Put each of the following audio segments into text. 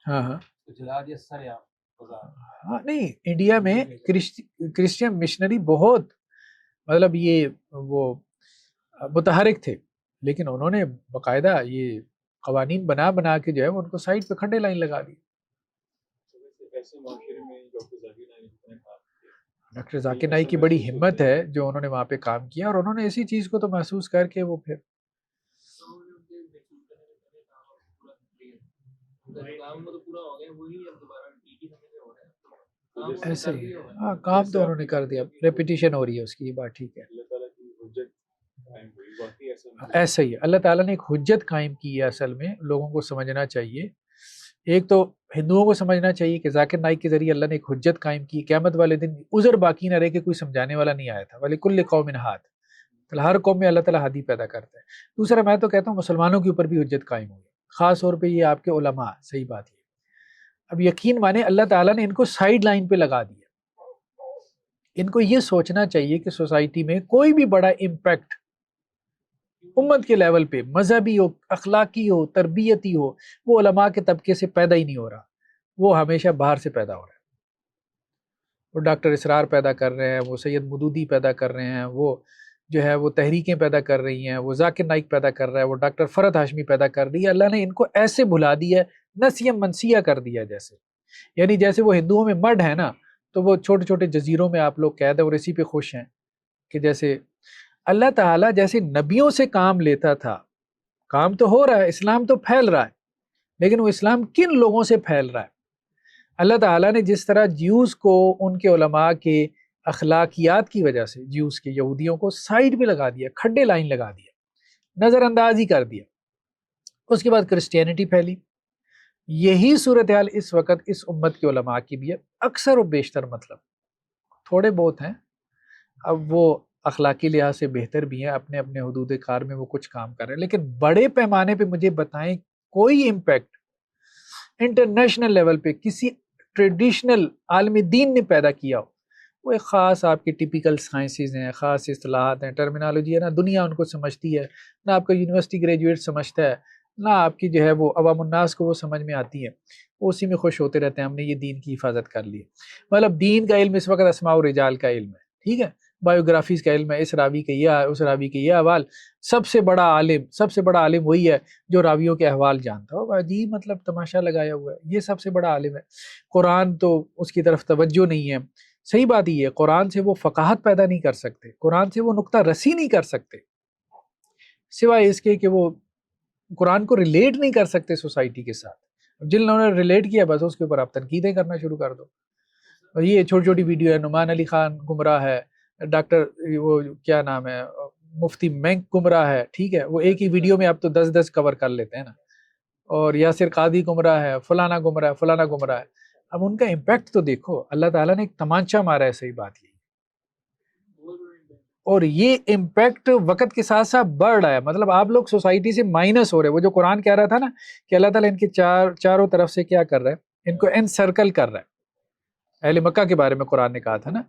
ہاں ہاں ہاں، نہیں انڈیا میں کرسچین مشنری بہت مطلب یہ وہ متحرک تھے، لیکن انہوں نے باقاعدہ یہ قوانین بنا بنا کے جو ہے ان کو سائڈ پہ کھڈے لائن لگا دی۔ ڈاکٹر ذاکر نائک کی بڑی ہمت ہے جو انہوں نے وہاں پہ کام کیا، اور انہوں نے اسی چیز کو تو محسوس کر کے وہ پھر ایسے ہی ہاں کام تو انہوں نے کر دیا، ریپیٹیشن ہو رہی ہے اس کی، یہ بات ٹھیک ہے، ایسا ہی ہے۔ اللہ تعالیٰ نے ایک حجت قائم کی ہے، اصل میں لوگوں کو سمجھنا چاہیے۔ ایک تو ہندوؤں کو سمجھنا چاہیے کہ ذاکر نائک کے ذریعے اللہ نے ایک حجت قائم کی، قیامت والے دن عذر باقی نہ رہے کہ کوئی سمجھانے والا نہیں آیا تھا، وَلِكُلِّ قَوْمٍ ہَادٍ، ہر قوم میں اللہ تعالیٰ ہادی پیدا کرتا ہے۔ دوسرا میں تو کہتا ہوں مسلمانوں کے اوپر بھی حجت قائم ہوئی، خاص طور پہ یہ آپ کے علماء، صحیح بات ہے۔ اب یقین مانے اللہ تعالیٰ نے ان کو سائیڈ لائن پہ لگا دیا، ان کو یہ سوچنا چاہیے کہ سوسائٹی میں کوئی بھی بڑا امپیکٹ امت کے لیول پہ، مذہبی ہو، اخلاقی ہو، تربیتی ہو، وہ علماء کے طبقے سے پیدا ہی نہیں ہو رہا، وہ ہمیشہ باہر سے پیدا ہو رہا ہے۔ وہ ڈاکٹر اسرار پیدا کر رہے ہیں، وہ سید مودودی پیدا کر رہے ہیں، وہ جو ہے وہ تحریکیں پیدا کر رہی ہیں، وہ ذاکر نائک پیدا کر رہا ہے، وہ ڈاکٹر فرحت ہاشمی پیدا کر رہی ہے۔ اللہ نے ان کو ایسے بھلا دیا ہے، نسیم منسیہ کر دیا، جیسے یعنی جیسے وہ ہندوؤں میں مڈ ہے نا، تو وہ چھوٹے چھوٹے جزیروں میں آپ لوگ قید ہیں اور اسی پہ خوش ہیں کہ جیسے اللہ تعالیٰ جیسے نبیوں سے کام لیتا تھا، کام تو ہو رہا ہے، اسلام تو پھیل رہا ہے، لیکن وہ اسلام کن لوگوں سے پھیل رہا ہے؟ اللہ تعالیٰ نے جس طرح جیوز کو ان کے علماء کے اخلاقیات کی وجہ سے، جیوز کے یہودیوں کو سائیڈ پہ لگا دیا، کھڈے لائن لگا دیا، نظر انداز ہی کر دیا، اس کے بعد کرسچینٹی پھیلی۔ یہی صورتحال اس وقت اس امت کے علماء کی بھی ہے، اکثر و بیشتر، مطلب تھوڑے بہت ہیں، اب وہ اخلاقی لحاظ سے بہتر بھی ہیں، اپنے اپنے حدود کار میں وہ کچھ کام کر رہے ہیں، لیکن بڑے پیمانے پہ مجھے بتائیں کوئی امپیکٹ انٹرنیشنل لیول پہ کسی ٹریڈیشنل عالم دین نے پیدا کیا ہو؟ وہ ایک خاص آپ کی ٹیپیکل سائنسز ہیں، خاص اصطلاحات ہیں، ٹرمینالوجی ہے، نہ دنیا ان کو سمجھتی ہے، نہ آپ کا یونیورسٹی گریجویٹ سمجھتا ہے، نہ آپ کی جو ہے وہ عوام الناس کو وہ سمجھ میں آتی ہے، وہ اسی میں خوش ہوتے رہتے ہیں ہم نے یہ دین کی حفاظت کر لی۔ مطلب دین کا علم اس وقت اسماء و رجال کا علم ہے، ٹھیک ہے، بایوگرافیز کا علم ہے، اس راوی کے یہ، اس راوی کے یہ احوال، سب سے بڑا عالم وہی ہے جو راویوں کے احوال جانتا ہو۔ عجیب مطلب تماشا لگایا ہوا ہے، یہ سب سے بڑا عالم ہے۔ قرآن تو اس کی طرف توجہ نہیں ہے۔ صحیح بات ہی ہے، قرآن سے وہ فقاہت پیدا نہیں کر سکتے، قرآن سے وہ نقطہ رسی نہیں کر سکتے، سوائے اس کے کہ وہ قرآن کو ریلیٹ نہیں کر سکتے سوسائٹی کے ساتھ۔ جن لوگوں نے ریلیٹ کیا بس اس کے اوپر آپ تنقیدیں کرنا شروع کر دو۔ اور یہ چھوٹی چھوٹی ویڈیو ہے، نعمان علی خان گمراہ ہے، ڈاکٹر وہ کیا نام ہے، مفتی مینک گمراہ ہے، ٹھیک ہے، وہ ایک ہی ویڈیو میں آپ تو 10 کور کر لیتے ہیں نا، اور یاسر قاضی گمراہ ہے، فلانا گمراہ ہے، فلانا گمراہ ہے۔ اب ان کا امپیکٹ تو دیکھو، اللہ تعالیٰ نے ایک تمانچہ مارا ہے، صحیح بات یہ، اور یہ امپیکٹ وقت کے ساتھ ساتھ بڑھ رہا ہے، مطلب آپ لوگ سوسائٹی سے مائنس ہو رہے ہیں۔ وہ جو قرآن کہہ رہا تھا نا کہ اللہ تعالیٰ ان کے چاروں طرف سے کیا کر رہا ہے، ان کو انسرکل کر رہا ہے۔ اہل مکہ کے بارے میں قرآن نے کہا تھا نا،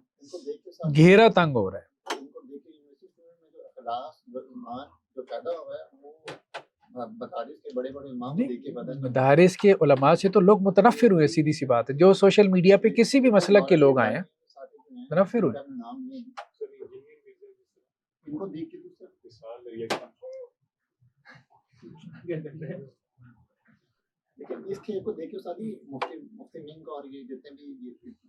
گھیرا تنگ ہو رہا ہے۔ مدارس کے علماء سے تو لوگ متنفر ہوئے، سیدھی سی بات ہے، جو سوشل میڈیا پہ کسی بھی مسلک کے لوگ آئے ہیں متنفر ہوئے۔ لیکن اس کے کو دیکھیں سادی مفتی مین کو اور یہ جتنے بھی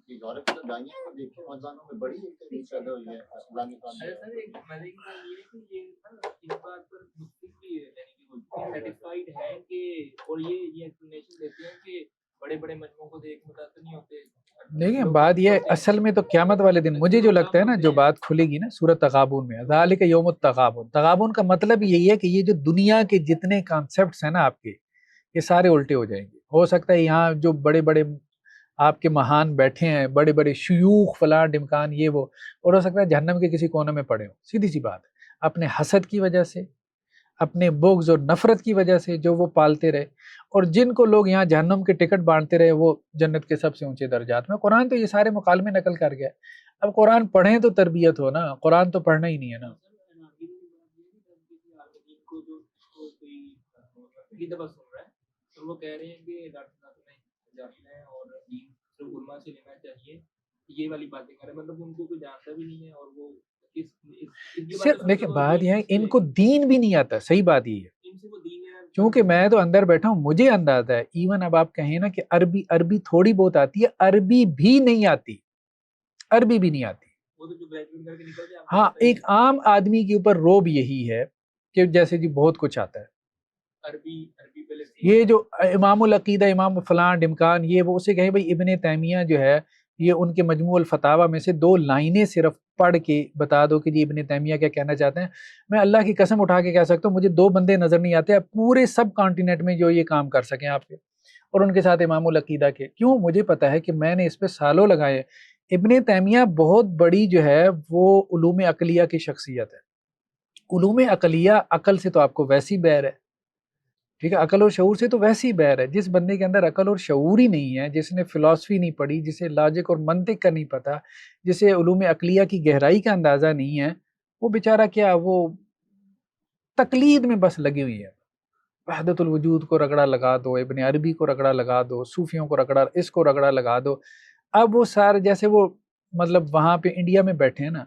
یورپ کے دائیں ہیں کو دیکھیں نوجوانوں میں بڑی ایک پیدا ہوئی ہے اسلامی قانون۔ سر ایک مزے کی بات یہ ہے کہ یہ اس بات پر مختلف بھی یعنی کہ سیٹسفائیڈ ہے کہ اور یہ ایکسپلینیشن دیتے ہیں کہ بڑے بڑے مجموعوں کو دیکھ متاثر نہیں ہوتے۔ دیکھیں بات یہ اصل میں تو قیامت والے دن مجھے جو لگتا ہے نا، جو بات کھلے گی نا سورۃ تغابن میں، ذالک یوم التغابن، تغابن کا مطلب یہی ہے کہ یہ جو دنیا کے جتنے کانسیپٹس ہیں نا آپ کے، یہ سارے الٹے ہو جائیں گے۔ ہو سکتا ہے یہاں جو بڑے بڑے آپ کے مہان بیٹھے ہیں، بڑے بڑے شیوخ فلاں ڈمکان یہ وہ، اور ہو سکتا ہے جہنم کے کسی کونے میں پڑے ہوں، سیدھی سی بات ہے، اپنے حسد کی وجہ سے، اپنے بغض اور نفرت کی وجہ سے جو وہ پالتے رہے، اور جن کو لوگ یہاں جہنم کے ٹکٹ بانٹتے رہے وہ جنت کے سب سے اونچے درجات میں۔ قرآن تو یہ سارے مکالمے نقل کر گیا۔ اب قرآن پڑھیں تو تربیت ہو نا، قرآن تو پڑھنا ہی نہیں ہے نا۔ اور وہ کہہ رہے ہیں کہ ڈاکٹر صاحب میں جانا ہے اور دین صرف علماء سے لینا چاہیے، یہ والی باتیں کر رہے ہیں، مطلب ان کو کوئی جانتا بھی نہیں ہے اور وہ اس صرف دیکھیں بات یہ ہے ان کو دین بھی نہیں آتا، صحیح بات یہ ہے، ان سے وہ دین کیونکہ میں تو اندر بیٹھا ہوں مجھے اندازہ ہے، ایون اب آپ کہیں نا کہ عربی تھوڑی بہت آتی ہے، عربی بھی نہیں آتی، عربی بھی نہیں آتی۔ وہ تو جو گریجویٹ کر کے نکل جائے ہاں ایک عام آدمی کے اوپر روب یہی ہے کہ جیسے جی بہت کچھ آتا ہے، عربی پہلے یہ جو امام العقیدہ امام فلاں ڈمکان یہ وہ اسے کہیں بھائی ابن تیمیہ جو ہے یہ ان کے مجموع الفتاوی میں سے 2 لائنیں صرف پڑھ کے بتا دو کہ جی ابن تیمیہ کیا کہنا چاہتے ہیں، میں اللہ کی قسم اٹھا کے کہہ سکتا ہوں مجھے 2 بندے نظر نہیں آتے پورے سب کانٹیننٹ میں جو یہ کام کر سکیں آپ کے اور ان کے ساتھ امام العقیدہ کے، کیوں مجھے پتا ہے کہ میں نے اس پہ سالوں لگائے۔ ابن تیمیہ بہت بڑی جو ہے وہ علوم عقلیہ کی شخصیت ہے، علوم عقلیہ عقل سے تو آپ کو ویسی بیر ہے، ٹھیک ہے، عقل اور شعور سے تو ویسے ہی بیر ہے، جس بندے کے اندر عقل اور شعور ہی نہیں ہے، جس نے فلسفی نہیں پڑھی، جسے لاجک اور منطق کا نہیں پتا، جسے علوم عقلیہ کی گہرائی کا اندازہ نہیں ہے، وہ بیچارہ کیا وہ تقلید میں بس لگی ہوئی ہے، وحدت الوجود کو رگڑا لگا دو، ابن عربی کو رگڑا لگا دو، صوفیوں کو رگڑا، اس کو رگڑا لگا دو۔ اب وہ سارے جیسے وہ مطلب وہاں پہ انڈیا میں بیٹھے ہیں نا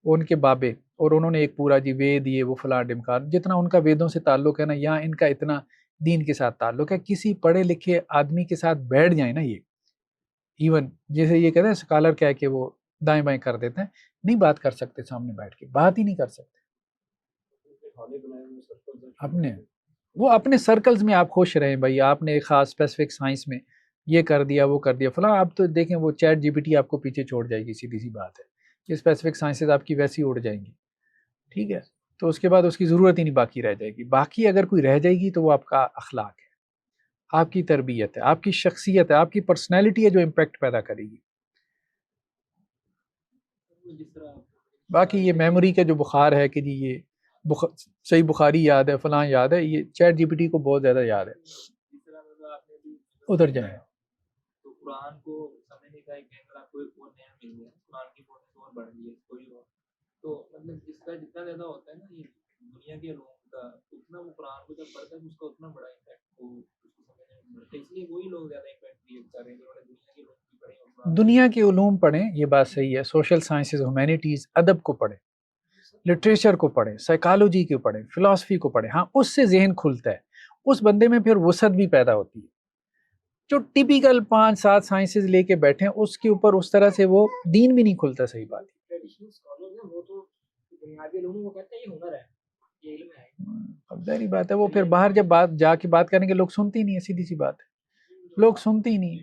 وہ ان کے بابے، اور انہوں نے ایک پورا جی وید یہ وہ فلاں ڈمکان، جتنا ان کا ویدوں سے تعلق ہے نا یہاں ان کا اتنا دین کے ساتھ تعلق ہے، کسی پڑھے لکھے آدمی کے ساتھ بیٹھ جائیں نا یہ ایون جیسے یہ کہتے ہیں اسکالر کہہ کے وہ دائیں بائیں کر دیتے ہیں، نہیں بات کر سکتے سامنے بیٹھ کے، بات ہی نہیں کر سکتے اپنے وہ اپنے سرکلز میں۔ آپ خوش رہیں بھائی، آپ نے ایک خاص اسپیسیفک سائنس میں یہ کر دیا وہ کر دیا فلاں، آپ تو دیکھیں وہ چیٹ جی پی ٹی آپ کو پیچھے چھوڑ جائے گی، سیدھی سی بات ہے، یہ اسپیسیفک سائنسز آپ کی ویسی اڑ جائیں گی، ٹھیک ہے، تو اس کے بعد اس کی ضرورت ہی نہیں باقی رہ جائے گی۔ باقی اگر کوئی رہ جائے گی تو وہ آپ کا اخلاق ہے، آپ کی تربیت ہے، آپ کی شخصیت ہے، آپ کی پرسنالٹی ہے جو امپیکٹ پیدا کرے گی۔ باقی یہ میموری کا جو بخار ہے کہ جی یہ صحیح بخاری یاد ہے فلاں یاد ہے، یہ چیٹ جی پی ٹی کو بہت زیادہ یاد ہے، ادھر جائیں۔ تو قرآن کو سمجھنے کا ایک اینگل آپ کو ایک اور نیا مل گیا، قرآن کی امپورٹنس اور بڑھ گئی ہے کوئی اور، تو مطلب اس کا جتنا زیادہ ہوتا ہے نا یہ دنیا کے علوم کا، اتنا وہ قرآن کو جب پڑھتا ہے اس کا اتنا بڑا امپیکٹ وہ اس کو سمجھنے میں ملتا ہے، اس لیے وہی لوگ زیادہ امپیکٹ کریٹ کر رہے ہیں جنہوں نے دنیا کے علوم کی پڑھی اور دنیا کے علوم پڑھیں، یہ بات صحیح ہے، سوشل سائنسز، ہیومینٹیز، ادب کو پڑھیں، لٹریچر کو پڑھیں، سائیکالوجی کو پڑھیں، فلسفی کو پڑھیں، ہاں اس سے ذہن کھلتا ہے، اس بندے میں پھر وسعت بھی پیدا ہوتی ہے۔ جو ٹیپیکل 5-7 سائنسز لے کے بیٹھے ہیں اس کے اوپر اس طرح سے وہ دین بھی نہیں کھلتا، صحیح بات ہے۔ اب ظاہری بات ہے وہ پھر باہر جب بات جا کے بات کریں گے لوگ سنتے ہی نہیں ہے، سیدھی سی بات ہے، لوگ سنتے ہی نہیں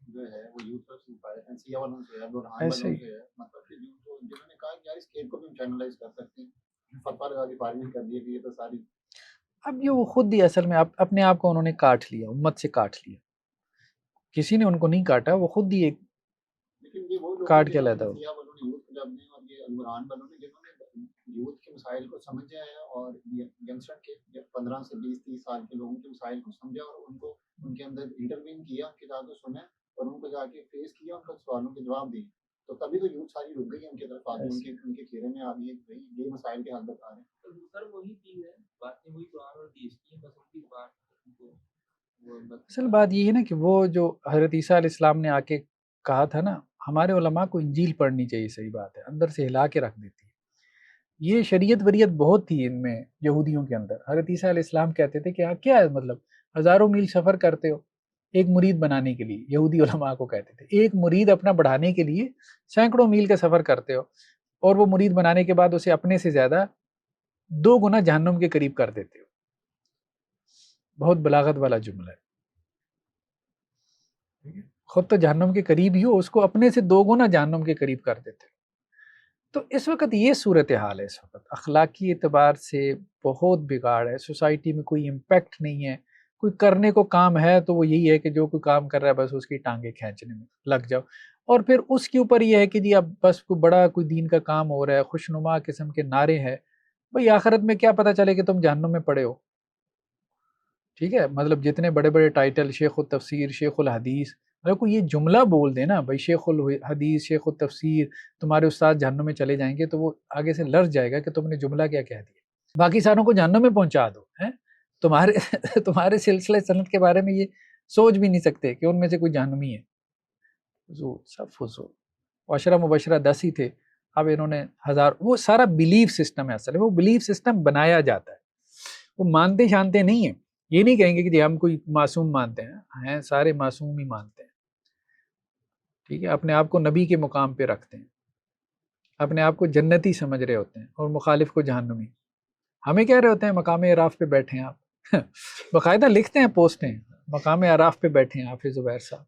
جو ہے وہ یوتھ پر سیاہ والوں سے ہے، برہان ایسے والوں ہی۔ سے ہے، مطلب کہ جنہوں نے کہا کہ یار اس کھیل کو بھی ہم چینلائز کر سکتے ہیں، فتوا لگا کے فارمنگ کر دی کہ یہ تو ساری اب یہ وہ خود ہی اصل میں اپنے آپ کو انہوں نے کاٹ لیا، امت سے کاٹ لیا، کسی نے ان کو نہیں کاٹا، وہ خود ہی ایک لیکن یہ وہ لوگ کاٹ کے لیتا ہو۔ سیاہ والوں نے یوتھ کلب نے اور یہ برہان والوں نے جنہوں نے یوتھ کے مسائل کو سمجھا ہے اور ینگسٹر کے 15 سے 20-30 سال کے لوگوں کے مسائل کو سمجھا اور ان کو ان کے اندر انٹروین کیا، ان کی بات کو سنا اور ان کو جا کے فیس کیا، ان کا سوالوں کے جواب دیے، تو تبھی تو یوتھ ساری رک گئی ان کی طرف آ گئی، ان کے گھیرے میں آ گئی کہ بھائی یہ مسائل کے حل بتا رہے ہیں۔ سر وہی چیز ہے، باتیں وہی قرآن اور حدیث کی ہیں، بس ان کی زبان اصل بات یہ ہے نا کہ وہ جو حضرت عیسیٰ علیہ السلام نے آ کے کہا تھا نا، ہمارے علماء کو انجیل پڑھنی چاہیے، صحیح بات ہے، اندر سے ہلا کے رکھ دیتی ہے، یہ شریعت وریت بہت تھی ان میں یہودیوں کے اندر۔ حضرت عیسیٰ علیہ السلام کہتے تھے کہ کیا ہے مطلب ہزاروں میل سفر کرتے ہو ایک مرید بنانے کے لیے، یہودی علماء کو کہتے تھے ایک مرید اپنا بڑھانے کے لیے سینکڑوں میل کا سفر کرتے ہو، اور وہ مرید بنانے کے بعد اسے اپنے سے زیادہ 2 گنا جہنم کے قریب کر دیتے ہو۔ بہت بلاغت والا جملہ ہے، خود تو جہنم کے قریب ہی ہو، اس کو اپنے سے 2 گنا جہنم کے قریب کر دیتے ہو۔ تو اس وقت یہ صورتحال ہے، اس وقت اخلاقی اعتبار سے بہت بگاڑ ہے، سوسائٹی میں کوئی امپیکٹ نہیں ہے، کوئی کرنے کو کام ہے تو وہ یہی ہے کہ جو کوئی کام کر رہا ہے بس اس کی ٹانگیں کھینچنے میں لگ جاؤ، اور پھر اس کے اوپر یہ ہے کہ جی اب بس کوئی بڑا کوئی دین کا کام ہو رہا ہے، خوشنما قسم کے نعرے ہیں، بھئی آخرت میں کیا پتہ چلے کہ تم جہنم میں پڑے ہو، ٹھیک ہے، مطلب جتنے بڑے بڑے ٹائٹل، شیخ التفسیر، شیخ الحدیث، اگر کوئی یہ جملہ بول دے نا بھائی شیخ الحدیث، شیخ التفسیر، تمہارے استاد جہنم میں چلے جائیں گے، تو وہ آگے سے لرز جائے گا کہ تم نے جملہ کیا کہہ دیا، باقی ساروں کو جہنم میں پہنچا دو ہیں، تمہارے سلسلہ سند کے بارے میں یہ سوچ بھی نہیں سکتے کہ ان میں سے کوئی جہنمی ہے. فضول، سب فضول. عشرہ مبشرہ 10 ہی تھے، اب انہوں نے 1000. وہ سارا بلیف سسٹم ہے، اصل میں وہ بلیف سسٹم بنایا جاتا ہے. وہ مانتے شانتے نہیں ہیں. یہ نہیں کہیں گے کہ جی ہم کوئی معصوم مانتے ہیں سارے معصوم ہی مانتے ہیں. ٹھیک ہے، اپنے آپ کو نبی کے مقام پہ رکھتے ہیں، اپنے آپ کو جنتی سمجھ رہے ہوتے ہیں اور مخالف کو جہنمی. ہمیں کہہ رہے ہوتے ہیں مقام اعراف پہ بیٹھے ہیں آپ. باقاعدہ لکھتے ہیں پوسٹیں، مقام اعراف پہ بیٹھے ہیں حافظ زبیر صاحب.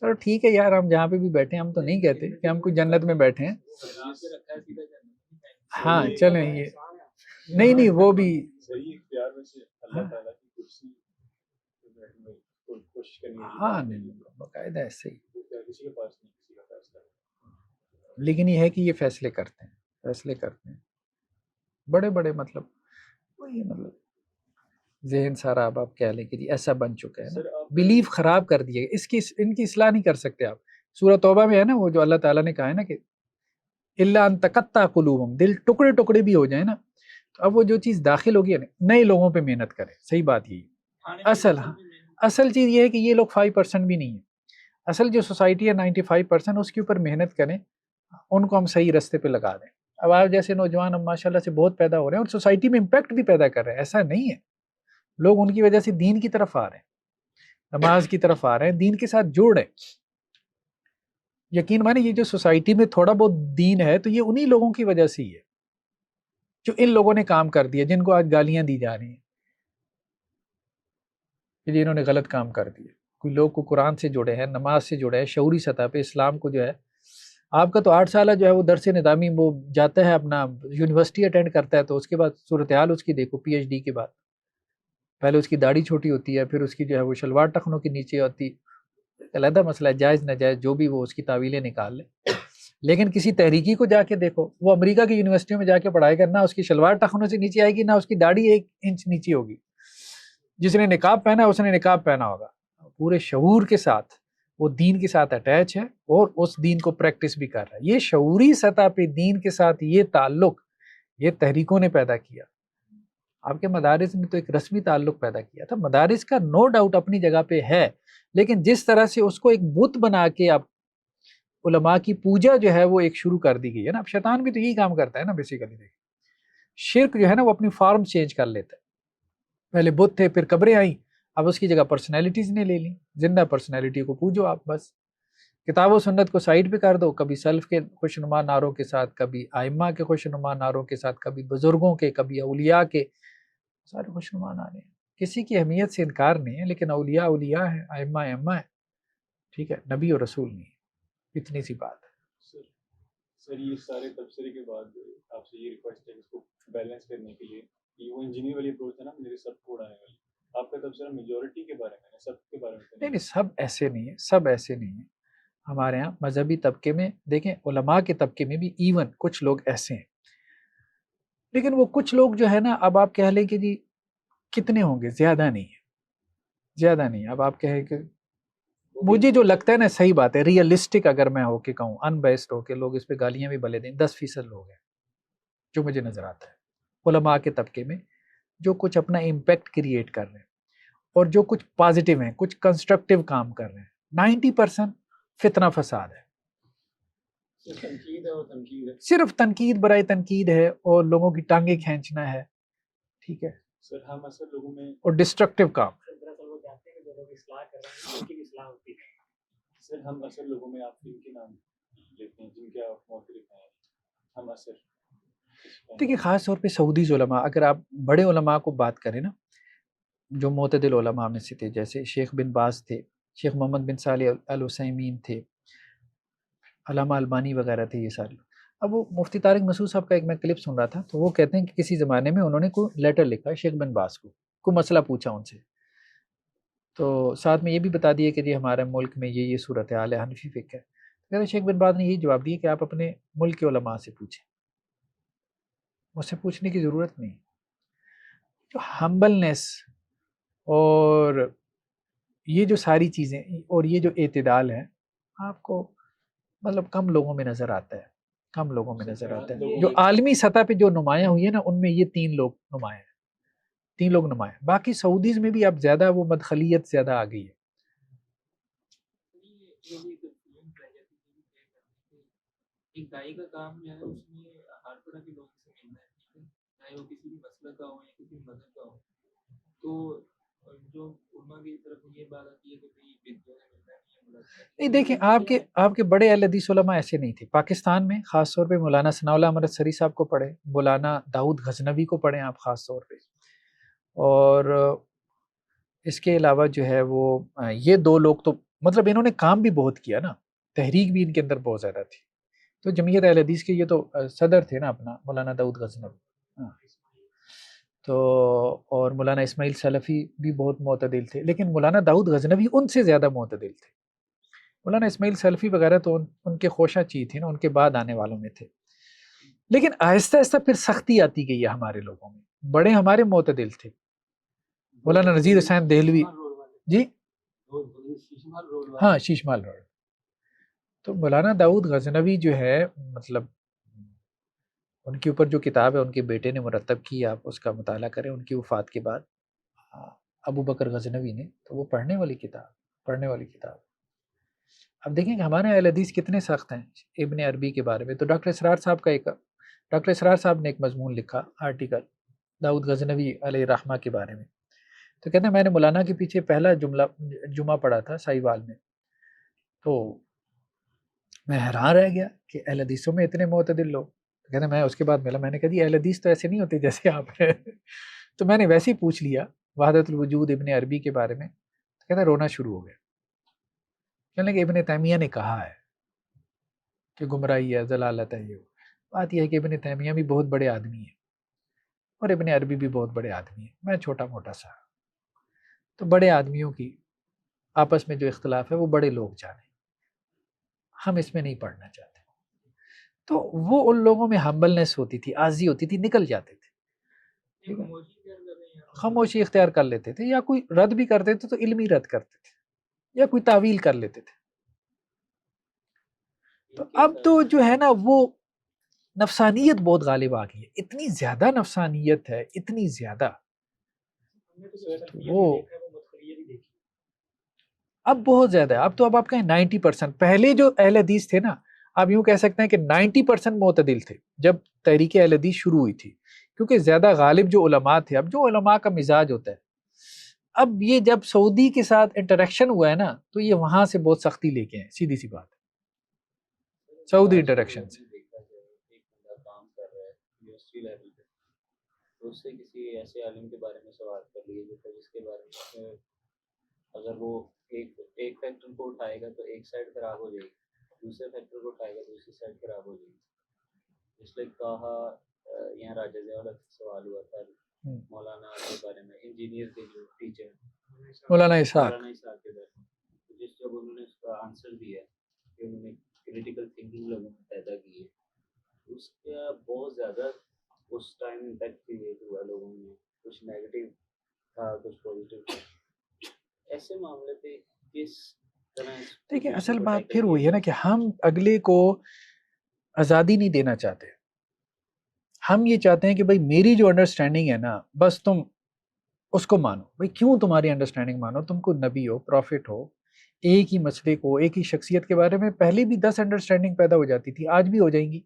چلو ٹھیک ہے یار، ہم جہاں پہ بھی بیٹھے ہیں ہم تو نہیں کہتے کہ ہم کوئی جنت میں بیٹھے ہیں. ہاں چلیں، یہ نہیں وہ بھی ہاں نہیں باقاعدہ ایسے ہی. لیکن یہ ہے کہ یہ فیصلے کرتے ہیں بڑے بڑے، مطلب وہی مطلب ذہن سارا اب آپ کہہ لیں کہ جی ایسا بن چکا ہے نا، بلیف خراب کر دیے. ان کی اصلاح نہیں کر سکتے آپ. سورہ توبہ میں ہے نا وہ جو اللہ تعالیٰ نے کہا ہے نا کہ الا ان تقطع قلوبہم، دل ٹکڑے ٹکڑے بھی ہو جائیں نا، تو اب وہ جو چیز داخل ہوگی نا، نئے لوگوں پہ محنت کریں. صحیح بات یہی اصل چیز یہ ہے کہ یہ لوگ 5% بھی نہیں ہیں. اصل جو سوسائٹی ہے 95%، اس کے اوپر محنت کریں، ان کو ہم صحیح رستے پہ لگا دیں. اب آپ جیسے نوجوان اب ماشاء اللہ سے بہت پیدا ہو رہے ہیں اور سوسائٹی میں امپیکٹ بھی پیدا کر رہے ہیں. ایسا نہیں ہے، لوگ ان کی وجہ سے دین کی طرف آ رہے ہیں، نماز کی طرف آ رہے ہیں، دین کے ساتھ جوڑ رہے ہیں. یقین مانے یہ جو سوسائٹی میں تھوڑا بہت دین ہے تو یہ انہی لوگوں کی وجہ سے ہی ہے جو ان لوگوں نے کام کر دیا، جن کو آج گالیاں دی جا رہی ہیں کہ انہوں نے غلط کام کر دیا. کوئی لوگ کو قرآن سے جڑے ہیں، نماز سے جڑے ہیں، شعوری سطح پہ اسلام کو جو ہے. آپ کا تو 8 سالہ جو ہے وہ درس نظامی وہ جاتا ہے اپنا یونیورسٹی اٹینڈ کرتا ہے، تو اس کے بعد صورتحال اس کی دیکھو پی ایچ ڈی کے بعد. پہلے اس کی داڑھی چھوٹی ہوتی ہے، پھر اس کی جو ہے وہ شلوار ٹخنوں کے نیچے ہوتی. علیحدہ مسئلہ ہے، جائز ناجائز جو بھی وہ اس کی تعویلیں نکال لے. لیکن کسی تحریکی کو جا کے دیکھو، وہ امریکہ کی یونیورسٹیوں میں جا کے پڑھائے گا، نہ اس کی شلوار ٹخنوں سے نیچے آئے گی، نہ اس کی داڑھی 1 انچ نیچے ہوگی. جس نے نقاب پہنا اس نے نقاب پہنا ہوگا پورے شعور کے ساتھ، وہ دین کے ساتھ اٹیچ ہے اور اس دین کو پریکٹس بھی کر رہا ہے. یہ شعوری سطح پہ دین کے ساتھ یہ تعلق یہ تحریکوں نے پیدا کیا. آپ کے مدارس نے تو ایک رسمی تعلق پیدا کیا تھا. مدارس کا نو ڈاؤٹ اپنی جگہ پہ ہے، لیکن جس طرح سے اس کو ایک بت بنا کے اب علماء کی پوجا جو ہے وہ ایک شروع کر دی گئی ہے نا. اب شیطان بھی تو یہی کام کرتا ہے نا بیسیکلی. دیکھیں شرک جو ہے نا وہ اپنی فارم چینج کر لیتا ہے. پہلے بت تھے، پھر قبریں آئیں، اب اس کی جگہ پرسنالٹیز نے لے لیں. زندہ پرسنالٹی کو پوجو آپ، بس کتاب و سنت کو سائڈ پہ کر دو. کبھی سلف کے خوشنما نعروں کے ساتھ، کبھی ائمہ کے خوشنما نعروں کے ساتھ، کبھی بزرگوں کے، کبھی اولیاء کے. سارے خوشنما نعرے ہیں، کسی کی اہمیت سے انکار نہیں ہے، لیکن اولیاء اولیاء ہیں، ائمہ ائمہ ہیں. ٹھیک ہے، نبی اور رسول نہیں. اتنی سی بات ہے. سر یہ سارے تبصرے کے بعد آپ سے یہ ریکویسٹ ہے اس کو بیلنس کرنے کے لیے کہ وہ انجینئر والی اپروچ ہے نا، میرے سب کو اڑانے والی. آپ کا تبصرہ میجورٹی کے بارے میں ہے، سب کے بارے میں نہیں، سب ایسے نہیں ہے، سب ایسے نہیں ہیں. ہمارے ہاں مذہبی طبقے میں دیکھیں، علماء کے طبقے میں بھی ایون کچھ لوگ ایسے ہیں. لیکن وہ کچھ لوگ جو ہے نا، اب آپ کہہ لیں کہ جی کتنے ہوں گے، زیادہ نہیں ہے، زیادہ نہیں. اب آپ کہیں کہ مجھے جو لگتا ہے نا، صحیح بات ہے، ریئلسٹک اگر میں ہو کے کہوں، ان بیسڈ ہو کے، لوگ اس پہ گالیاں بھی بلے دیں، 10% لوگ ہیں جو مجھے نظر آتا ہے علماء کے طبقے میں جو کچھ اپنا امپیکٹ کریٹ کر رہے ہیں اور جو کچھ پازیٹیو ہیں، کچھ کنسٹرکٹیو کام کر رہے ہیں. 90% فتنہ فساد ہے، صرف تنقید برائے تنقید ہے اور لوگوں کی ٹانگیں کھینچنا ہے. ٹھیک ہے سر ہم اصل لوگوں میں اور ڈسٹرکٹیو کام. سر ہم اصل لوگوں میں آپ کے نام لیتے ہیں جن کے آپ موقف ہیں. ہم اصل دیکھیے خاص طور پہ سعودی علماء، اگر آپ بڑے علماء کو بات کریں نا، جو معتدل علماء میں سے تھے، جیسے شیخ بن باز تھے، شیخ محمد بن صالح العثیمین تھے، علامہ البانی وغیرہ تھے، یہ سارے. اب وہ مفتی طارق مسعود صاحب کا ایک میں کلپ سن رہا تھا، تو وہ کہتے ہیں کہ کسی زمانے میں انہوں نے کوئی لیٹر لکھا شیخ بن باز کو، کوئی مسئلہ پوچھا ان سے، تو ساتھ میں یہ بھی بتا دیا کہ جی ہمارے ملک میں یہ صورتحال ہے، حنفی فقہ ہے. کہتے شیخ بن باز نے یہی جواب دیا کہ آپ اپنے ملک کے علماء سے پوچھیں، مجھ سے پوچھنے کی ضرورت نہیں. جو ہمبلنس اور یہ جو ساری چیزیں اور یہ جو اعتدال ہے، آپ کو مطلب کم لوگوں میں نظر آتا ہے، کم لوگوں میں نظر آتا ہے. جو عالمی سطح پہ جو نمایاں ہوئی ہے نا، ان میں یہ 3 لوگ نمایاں ہیں. 3 لوگ نمایاں. باقی سعودیز میں بھی اب زیادہ وہ مدخلیت زیادہ آ گئی ہے. یہ بھی ایک فیلنگ رہ جاتی ہے کہ ایک دائی کا کام جو ہے اس میں ہر طرح کے لوگوں سے ملنا ہے, ٹھیک ہے, چاہے وہ کسی بھی مسئلہ کا ہو یا کسی مذہب کا ہو. تو جو علماء کی طرف یہ بات آتی ہے کہ بھائی بدعت ہے, ملنا نہیں ہے. نہیں دیکھیں, آپ کے بڑے اہل حدیث علماء ایسے نہیں تھے پاکستان میں, خاص طور پہ مولانا ثناء اللہ امرت سری صاحب کو پڑھیں, مولانا داؤد غزنوی کو پڑھیں آپ خاص طور پہ, اور اس کے علاوہ جو ہے وہ یہ 2 لوگ تو مطلب انہوں نے کام بھی بہت کیا نا, تحریک بھی ان کے اندر بہت زیادہ تھی. تو جمعیت اہل حدیث کے یہ تو صدر تھے نا اپنا مولانا داؤد غزنوی. تو اور مولانا اسماعیل سلفی بھی بہت معتدل تھے, لیکن مولانا داؤد غزنوی ان سے زیادہ معتدل تھے. مولانا اسماعیل سلفی وغیرہ تو ان کے خوشہ چی تھے نا, ان کے بعد آنے والوں میں تھے. لیکن آہستہ آہستہ پھر سختی آتی گئی ہے ہمارے لوگوں میں. بڑے ہمارے معتدل تھے, مولانا نذیر حسین دہلوی جی, ہاں شیشمال روڈ. تو مولانا داؤد غزنوی جو ہے مطلب ان کے اوپر جو کتاب ہے ان کے بیٹے نے مرتب کی, آپ اس کا مطالعہ کریں ان کی وفات کے بعد, ابو بکر غزنوی نے, تو وہ پڑھنے والی کتاب. اب دیکھیں کہ ہمارے اہل حدیث کتنے سخت ہیں ابن عربی کے بارے میں. تو ڈاکٹر اسرار صاحب نے ایک مضمون لکھا, آرٹیکل داؤد غزنوی علیہ رحمہ کے بارے میں. تو کہتے ہیں میں نے مولانا کے پیچھے پہلا جمعہ پڑھا تھا سائیوال میں, تو میں حیران رہ گیا کہ اہل حدیثوں میں اتنے معتدل لوگ. کہتے ہیں میں اس کے بعد ملا, میں نے کہا جی اہل حدیث تو ایسے نہیں ہوتے جیسے آپ ہیں. تو میں نے ویسے ہی پوچھ لیا وحدت الوجود ابن عربی کے بارے میں, تو کہتے ہیں رونا شروع ہو گیا. کہنے لگے ابن تیمیہ نے کہا ہے کہ گمراہی ہے, ضلالت ہے. یہ بات یہ ہے کہ ابن تیمیہ بھی بہت بڑے آدمی ہیں اور ابن عربی بھی بہت بڑے آدمی ہیں, میں چھوٹا موٹا سا. تو بڑے آدمیوں کی آپس میں جو اختلاف ہے وہ بڑے لوگ جانیں, ہم اس میں نہیں پڑھنا چاہتے. تو وہ ان لوگوں میں ہمبلنس ہوتی تھی, عاجزی ہوتی تھی, نکل جاتے تھے, خاموشی اختیار کر لیتے تھے, یا کوئی رد بھی کرتے تھے تو علمی رد کرتے تھے, یا کوئی تعویل کر لیتے تھے. تو اب تو جو ہے نا وہ نفسانیت بہت غالب آ گئی ہے, اتنی زیادہ نفسانیت ہے, اتنی زیادہ. وہ اب بہت زیادہ ہے. اب تو آپ کہیں 90%, پہلے جو اہل حدیث تھے نا, آپ یوں کہہ سکتے ہیں کہ 90% معتدل تھے جب تحریک اہل حدیث شروع ہوئی تھی, کیونکہ زیادہ غالب جو علماء تھے. اب جو علماء کا مزاج ہوتا ہے, اب یہ جب سعودی کے ساتھ انٹریکشن ہوا ہے نا, تو یہ وہاں سے بہت سختی لے کے ہیں, سیدھی سی بات, سعودی انٹریکشن سے. کام کر رہا ہے یونیورسٹی لیول پہ, تو اس سے کسی ایسے عالم کے بارے میں سوال کر لیے جس کے بارے میں اگر وہ ایک فیکٹر کو اٹھائے گا تو ایک سائڈ خراب ہو جائے گی, دوسرے فیکٹر کو اٹھائے گا تو دوسری سائڈ خراب ہو جائے گی. اس لیے کہا یہاں راجہ ضیاء سوال ہوا تھا مولانا کے بارے میں, انجینئر کے جو ٹیچر مولانا اسحاق کے بارے میں, جس جب انہوں نے اس کا آنسر دیا کہ انہوں نے کریٹیکل تھنکنگ لوگوں میں پیدا کی ہے, اس کا بہت زیادہ اس ٹائم امپیکٹ کریٹ ہوا لوگوں میں, کچھ نیگیٹو تھا کچھ پازیٹیو تھا. ایسے معاملے پہ کس طرح دیکھیں اصل بات پھر وہی ہے نا کہ ہم اگلے کو آزادی نہیں دینا چاہتے. ہم یہ چاہتے ہیں کہ بھائی میری جو انڈرسٹینڈنگ ہے نا بس تم اس کو مانو. بھائی کیوں تمہاری انڈرسٹینڈنگ مانو؟ تم کو نبی ہو, پروفٹ ہو, ایک ہی مسئلے کو, ایک ہی شخصیت کے بارے میں پہلے بھی 10 انڈرسٹینڈنگ پیدا ہو جاتی تھی, آج بھی ہو جائیں گی.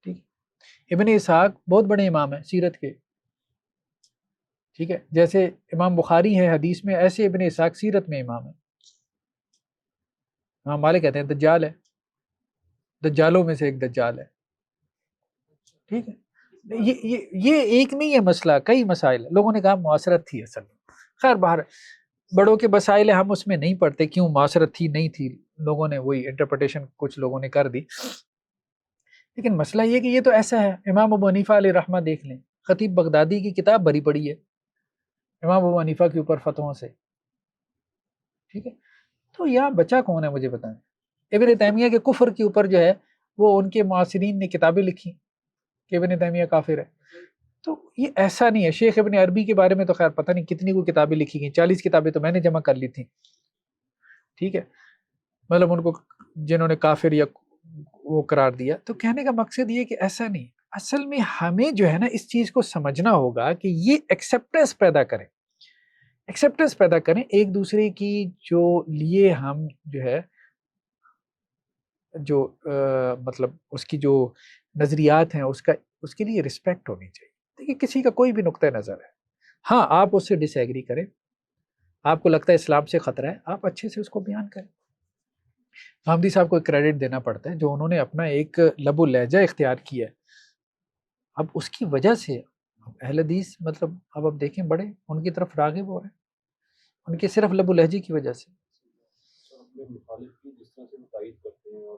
ٹھیک, ابن اسحاق بہت بڑے امام ہیں سیرت کے, ٹھیک ہے, جیسے امام بخاری ہے حدیث میں, ایسے ابن اسحاق سیرت میں امام ہے. امام مالک کہتے ہیں دجال ہے, دجالوں میں سے ایک دجال ہے. ٹھیک ہے, یہ ایک نہیں ہے مسئلہ, کئی مسائل. لوگوں نے کہا معاصرت تھی اصل میں, خیر باہر بڑوں کے مسائل ہم اس میں نہیں پڑھتے کیوں معاصرت تھی نہیں تھی, لوگوں نے وہی انٹرپریٹیشن کچھ لوگوں نے کر دی. لیکن مسئلہ یہ کہ یہ تو ایسا ہے. امام ابو حنیفہ علیہ رحمہ دیکھ لیں, خطیب بغدادی کی کتاب بھری پڑی ہے امام ابو حنیفہ کے اوپر فتووں سے. ٹھیک ہے, تو یہاں بچہ کون ہے مجھے بتائیں؟ ابن تیمیہ کے کفر کے اوپر جو ہے وہ ان کے معاصرین نے کتابیں لکھی کہ ابن تیمیہ کافر ہے. تو یہ ایسا نہیں ہے. شیخ ابن عربی کے بارے میں تو خیر پتہ نہیں کتنی کو کتابیں لکھی گئیں, 40 کتابیں تو میں نے جمع کر لی تھیں. ٹھیک ہے, مطلب ان کو جنہوں نے کافر یا وہ قرار دیا. تو کہنے کا مقصد یہ کہ ایسا نہیں. اصل میں ہمیں جو ہے نا اس چیز کو سمجھنا ہوگا کہ یہ ایکسیپٹنس پیدا کریں، ایکسیپٹنس پیدا کریں ایک دوسرے کی، جو لیے ہم جو ہے جو مطلب اس کی جو نظریات ہیں اس کے لیے رسپیکٹ ہونی چاہیے. دیکھیے کسی کا کوئی بھی نقطہ نظر ہے، ہاں آپ اس سے ڈس ایگری کریں، آپ کو لگتا ہے اسلام سے خطرہ ہے، آپ اچھے سے اس کو بیان کریں. حامدی صاحب کو کریڈٹ دینا پڑتا ہے جو انہوں نے اپنا ایک لب و لہجہ اختیار کیا ہے. اب اس کی وجہ سے اہل حدیث مطلب اب دیکھیں بڑے ان کی طرف راغب ہو رہے ہیں، ان کے صرف لب و لہجے کی وجہ سے.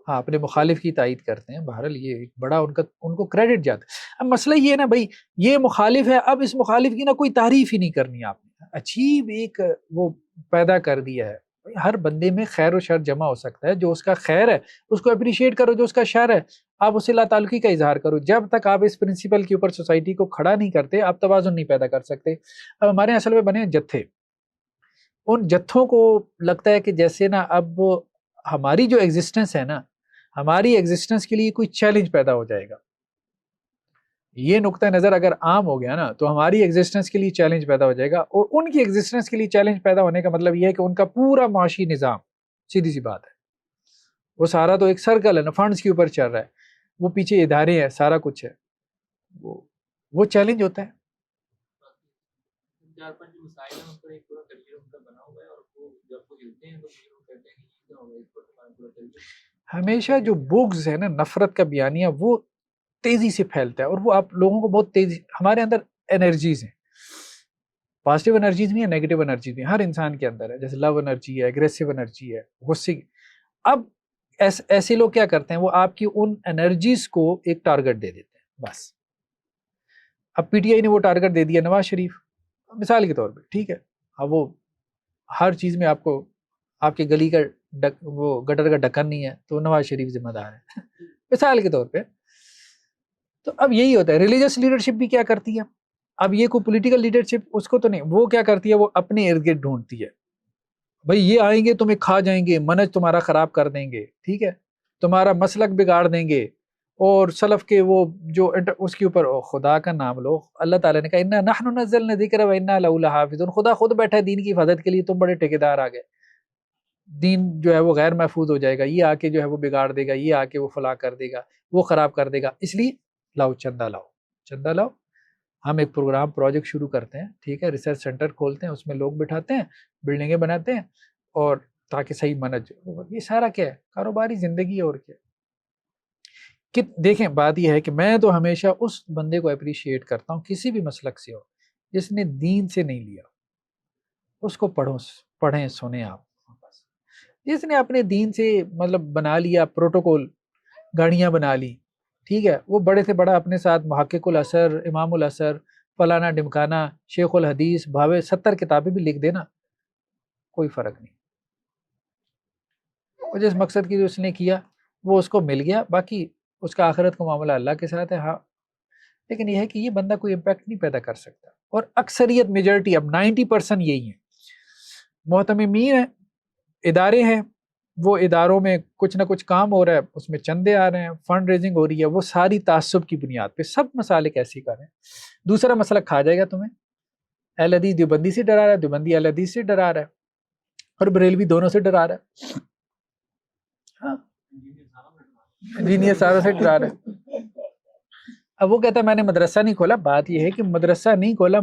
ہاں اپنے مخالف کی تائید کرتے ہیں، بہرحال یہ ایک بڑا ان کو کریڈٹ جاتا ہے. اب مسئلہ یہ ہے نا بھائی، یہ مخالف ہے، اب اس مخالف کی نا کوئی تعریف ہی نہیں کرنی آپ نے، عجیب ایک وہ پیدا کر دیا ہے. ہر بندے میں خیر و شر جمع ہو سکتا ہے، جو اس کا خیر ہے اس کو اپریشیٹ کرو، جو اس کا شر ہے آپ اسے لا تعلقی کا اظہار کرو. جب تک آپ اس پرنسپل کے اوپر سوسائٹی کو کھڑا نہیں کرتے آپ توازن نہیں پیدا کر سکتے. اب ہمارے اصل میں بنے ہیں جتھے، ان جتھوں کو لگتا ہے کہ جیسے نا اب ہماری جو ایگزسٹنس ہے نا، ہماری ایگزسٹنس کے لیے کوئی چیلنج پیدا ہو جائے گا. یہ نقطہ نظر اگر عام ہو گیا نا تو ہماری ایگزسٹنس کے لیے چیلنج پیدا ہو جائے گا، اور ان کی ایگزسٹنس کے لیے چیلنج پیدا ہونے کا مطلب یہ ہے کہ ان کا پورا معاشی نظام، سیدھی سی بات ہے وہ سارا تو ایک سرکل ہے نا، فنڈز کے اوپر چل رہا ہے، وہ پیچھے ادارے ہیں، سارا کچھ ہے، وہ چیلنج ہوتا ہے. 4-5 مسائل ہیں، ان پر ایک پورا کریئر ان کا بنا ہوا ہے، اور وہ جب وہ ہلتے ہیں تو پھر وہ کہتے ہیں کہ یہ کیا ہوگا، اس پر تمہارا پورا کریئر. ہمیشہ جو بغض ہے نا، نفرت کا بیانیہ، وہ تیزی سے پھیلتا ہے، اور وہ آپ لوگوں کو بہت تیزی، ہمارے اندر انرجیز ہیں، پازیٹیو انرجیز بھی ہیں، نیگیٹو انرجیز بھی ہیں، ہر انسان کے اندر ہے. جیسے لو انرجی ہے، اگریسو انرجی ہے، غصے کی. اب ایسے لوگ کیا کرتے ہیں، وہ آپ کی ان انرجیز کو ایک ٹارگٹ دے دیتے ہیں بس. اب پی ٹی آئی نے وہ ٹارگٹ دے دیا نواز شریف مثال کے طور پہ، ٹھیک ہے، اب وہ ہر چیز میں آپ کو، آپ کے گلی کا وہ گٹر کا ڈھکن نہیں ہے تو نواز شریف ذمہ دار ہے مثال کے طور پہ. تو اب یہی ہوتا ہے، ریلیجس لیڈرشپ بھی کیا کرتی ہے، اب یہ کوئی پولیٹیکل لیڈرشپ اس کو تو نہیں، وہ کیا کرتی ہے، وہ اپنے ارد گرد ڈھونڈتی ہے. بھائی یہ آئیں گے تمہیں کھا جائیں گے، منہج تمہارا خراب کر دیں گے، ٹھیک ہے، تمہارا مسلک بگاڑ دیں گے، اور سلف کے وہ جو اس کے اوپر خدا کا نام لو. اللہ تعالیٰ نے کہا انا نحن نزلنا الذکر وانا لہ لحافظون، خدا خود بیٹھا ہے دین کی حفاظت کے لیے، تم بڑے ٹھیکیدار آ گئے، دین جو ہے وہ غیر محفوظ ہو جائے گا، یہ آ کے جو ہے وہ بگاڑ دے گا، یہ آ کے وہ فلاں کر دے گا، وہ خراب کر دے گا. اس لیے لاؤ چندہ لاؤ، چندہ لاؤ، ہم ایک پروگرام پروجیکٹ شروع کرتے ہیں، ٹھیک ہے، ریسرچ سینٹر کھولتے ہیں، اس میں لوگ بٹھاتے ہیں، بلڈنگیں بناتے ہیں، اور تاکہ صحیح منہج. یہ سارا کیا ہے، کاروباری زندگی ہے، اور کیا. کہ دیکھیں بات یہ ہے کہ میں تو ہمیشہ اس بندے کو اپریشیٹ کرتا ہوں کسی بھی مسلک سے ہو جس نے دین سے نہیں لیا، اس کو پڑھیں سنیں آپ. جس نے اپنے دین سے مطلب بنا لیا پروٹوکول، گاڑیاں بنا لی، ٹھیک ہے، وہ بڑے سے بڑا اپنے ساتھ محقق الاثر، امام الاثر، فلانا ڈمکانا، شیخ الحدیث، بھاوے 70 کتابیں بھی لکھ دینا، کوئی فرق نہیں. اور جس مقصد کی جو اس نے کیا وہ اس کو مل گیا، باقی اس کا آخرت کا معاملہ اللہ کے ساتھ ہے. ہاں لیکن یہ ہے کہ یہ بندہ کوئی امپیکٹ نہیں پیدا کر سکتا، اور اکثریت میجورٹی اب 90% یہی ہیں. محتممین ہیں، ادارے ہیں، وہ اداروں میں کچھ نہ کچھ کام ہو رہا ہے، اس میں چندے آ رہے ہیں، فنڈ ریزنگ ہو رہی ہے، وہ ساری تعصب کی بنیاد پہ سب مسالک ایسی کر رہے ہیں. دوسرا مسئلہ کھا جائے گا تمہیں، اہل حدیث دیوبندی سے ڈرا رہا ہے، دیوبندی اہل حدیث سے ڈرا رہا ہے، اور بریلوی دونوں سے ڈرا رہا ہے. ہاں انجینئر ساروں سے ڈرا رہا ہے. اب وہ کہتا ہے میں نے مدرسہ نہیں کھولا. بات یہ ہے کہ مدرسہ نہیں کھولا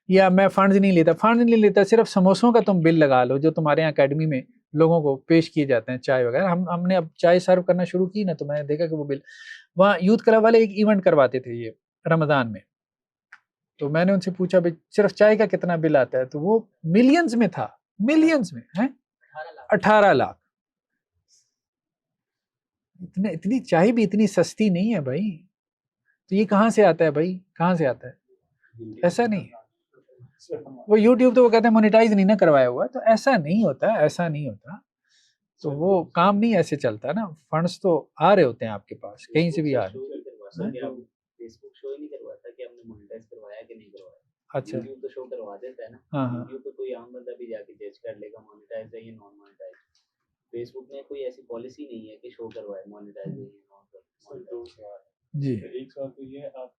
یا میں فنڈز نہیں لیتا، فنڈز نہیں لیتا، صرف سموسوں کا تم بل لگا لو جو تمہارے یہاں اکیڈمی میں لوگوں کو پیش کیے جاتے ہیں، چائے وغیرہ. ہم نے اب چائے سرو کرنا شروع کی نا تو میں نے دیکھا کہ وہ بل، وہاں یوتھ کلب والے ایک ایونٹ کرواتے تھے یہ رمضان میں، تو میں نے ان سے پوچھا بھائی صرف چائے کا کتنا بل آتا ہے، تو وہ ملینز میں تھا، ملینز میں ہیں، 18 لاکھ. اتنی چائے بھی اتنی سستی نہیں ہے بھائی. تو یہ کہاں سے آتا ہے بھائی، کہاں سے آتا ہے؟ ایسا نہیں ہے. وہ یوٹیوب تو وہ کہتے ہیں مونیٹائز نہیں نہ کروایا ہوا، تو ایسا نہیں ہوتا، ایسا نہیں ہوتا. تو وہ کام نہیں ایسے چلتا نا، فنڈز تو آ رہے ہوتے ہیں آپ کے پاس کہیں سے بھی آ رہے ہیں. فیس بک شو ہی نہیں کرواتا کہ آپ نے مونیٹائز کروایا کہ نہیں کروایا. اچھا یوٹیوب تو شو کروا دیتا ہے نا. ہاں ہاں یوٹیوب پہ کوئی عام بندہ بھی جا کے جج کر لے گا مونیٹائز ہے یا نان مونیٹائز. فیس بک میں کوئی ایسی پالیسی نہیں ہے کہ شو کروائے مونیٹائز ہے یا نان مونیٹائز. جی ایک سوال تو یہ ہے، آپ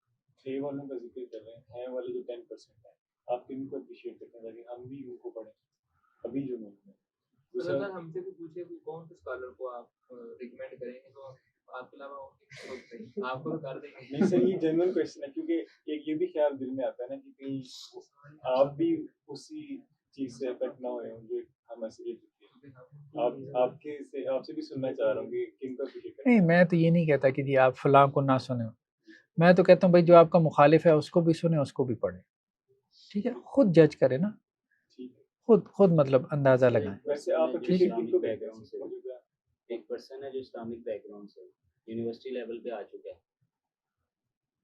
اے والوں کا ذکر کر رہے ہیں والے جو 10% ہیں، آپ کن کو اپریشیٹ کرتے ہیں تاکہ ہم بھی ان کو پڑھیں ابھی جو ملک میں؟ اگر ہم سے کوئی پوچھے کہ کون سے اسکالر کو آپ ریکمینڈ کریں گے تو آپ کے علاوہ آپ کو کر دیں گے. نہیں سر، یہ جنرل کویشچن ہے، کیونکہ ایک یہ بھی خیال دل میں آتا ہے نا کہ کہیں آپ بھی اسی چیز سے افیکٹ نہ ہوئے ہوں جو ہم ایسے آپ سے بھی سننا چاہ رہا ہوں کہ کن کو اپریشیٹ کریں. نہیں، میں تو یہ نہیں کہتا کہ جی آپ فلاں کو نہ سنیں، میں تو کہتا ہوں بھائی جو آپ کا مخالف ہے اس کو بھی سنیں، اس کو بھی پڑھیں، ٹھیک ہے، خود جج کریں نا، خود مطلب اندازہ لگائیں. ویسے آپ ٹھیک ہے. اسلامک بیک گراؤنڈ سے ایک پرسن ہے جو اسلامک بیک گراؤنڈ سے یونیورسٹی لیول پہ آ چکا ہے،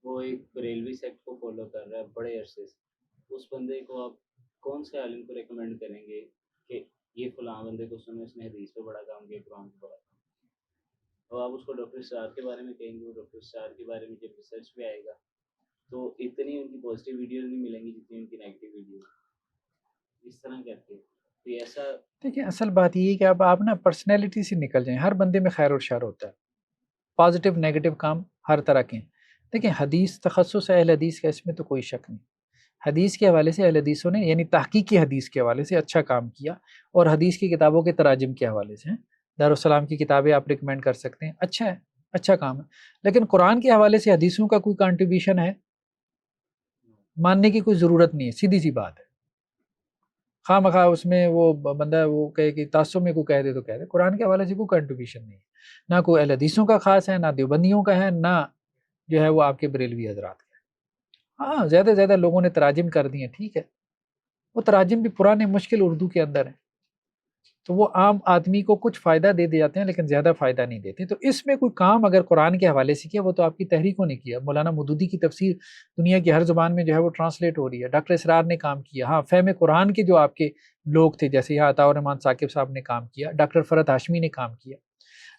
وہ ایک بریلوی سیکٹ کو فالو کر رہا ہے بڑے عرصے سے، اس بندے کو آپ کون سے عالم کو ریکمینڈ کریں گے کہ یہ فلاں بندے کو سنیں، اس نے حدیث پہ بڑا کام کیا، قرآن پہ بڑا کام کیا؟ تو آپ اس کو ڈاکٹر اسرار کے بارے میں کہیں گے، وہ ڈاکٹر اسرار کے بارے میں جب ریسرچ پہ آئے گا تو اتنی ان کی پازیٹیو ویڈیوز نہیں ملیں گی جتنی ان کی نیگیٹو ویڈیوز. اس طرح کرتے تو ایسا. دیکھیں اصل بات یہ ہے کہ اب آپ نا پرسنالٹی سے نکل جائیں، ہر بندے میں خیر اور شر ہوتا ہے، پازیٹیو نیگیٹو کام ہر طرح کے ہیں. دیکھیں حدیث تخصص ہے اہل حدیث کا، اس میں تو کوئی شک نہیں. حدیث کے حوالے سے اہل حدیثوں نے یعنی تحقیقی حدیث کے حوالے سے اچھا کام کیا، اور حدیث کی کتابوں کے تراجم کے حوالے سے دارالسلام کی کتابیں آپ ریکمینڈ کر سکتے ہیں، اچھا ہے، اچھا کام ہے. لیکن قرآن کے حوالے سے حدیثوں کا کوئی کنٹریبیوشن ہے، ماننے کی کوئی ضرورت نہیں ہے، سیدھی سی بات ہے. خواہ مخواہ اس میں وہ بندہ وہ کہے کہ تعصب میں کو کہہ دے تو کہہ دے، قرآن کے حوالے سے کوئی کنٹریبیوشن نہیں ہے، نہ کوئی اہل حدیثوں کا خاص ہے، نہ دیوبندیوں کا ہے، نہ جو ہے وہ آپ کے بریلوی حضرات کا ہے. ہاں زیادہ سے زیادہ لوگوں نے تراجم کر دی ہیں، ٹھیک ہے، وہ تراجم بھی پرانے مشکل اردو کے اندر ہیں، تو وہ عام آدمی کو کچھ فائدہ دے جاتے ہیں لیکن زیادہ فائدہ نہیں دیتے. تو اس میں کوئی کام اگر قرآن کے حوالے سے کیا وہ تو آپ کی تحریکوں نے کیا. مولانا مودودی کی تفسیر دنیا کی ہر زبان میں جو ہے وہ ٹرانسلیٹ ہو رہی ہے، ڈاکٹر اسرار نے کام کیا. ہاں فہم قرآن کے جو آپ کے لوگ تھے جیسے یہاں عطاء الرحمان ثاقب صاحب نے کام کیا، ڈاکٹر فرحت ہاشمی نے کام کیا،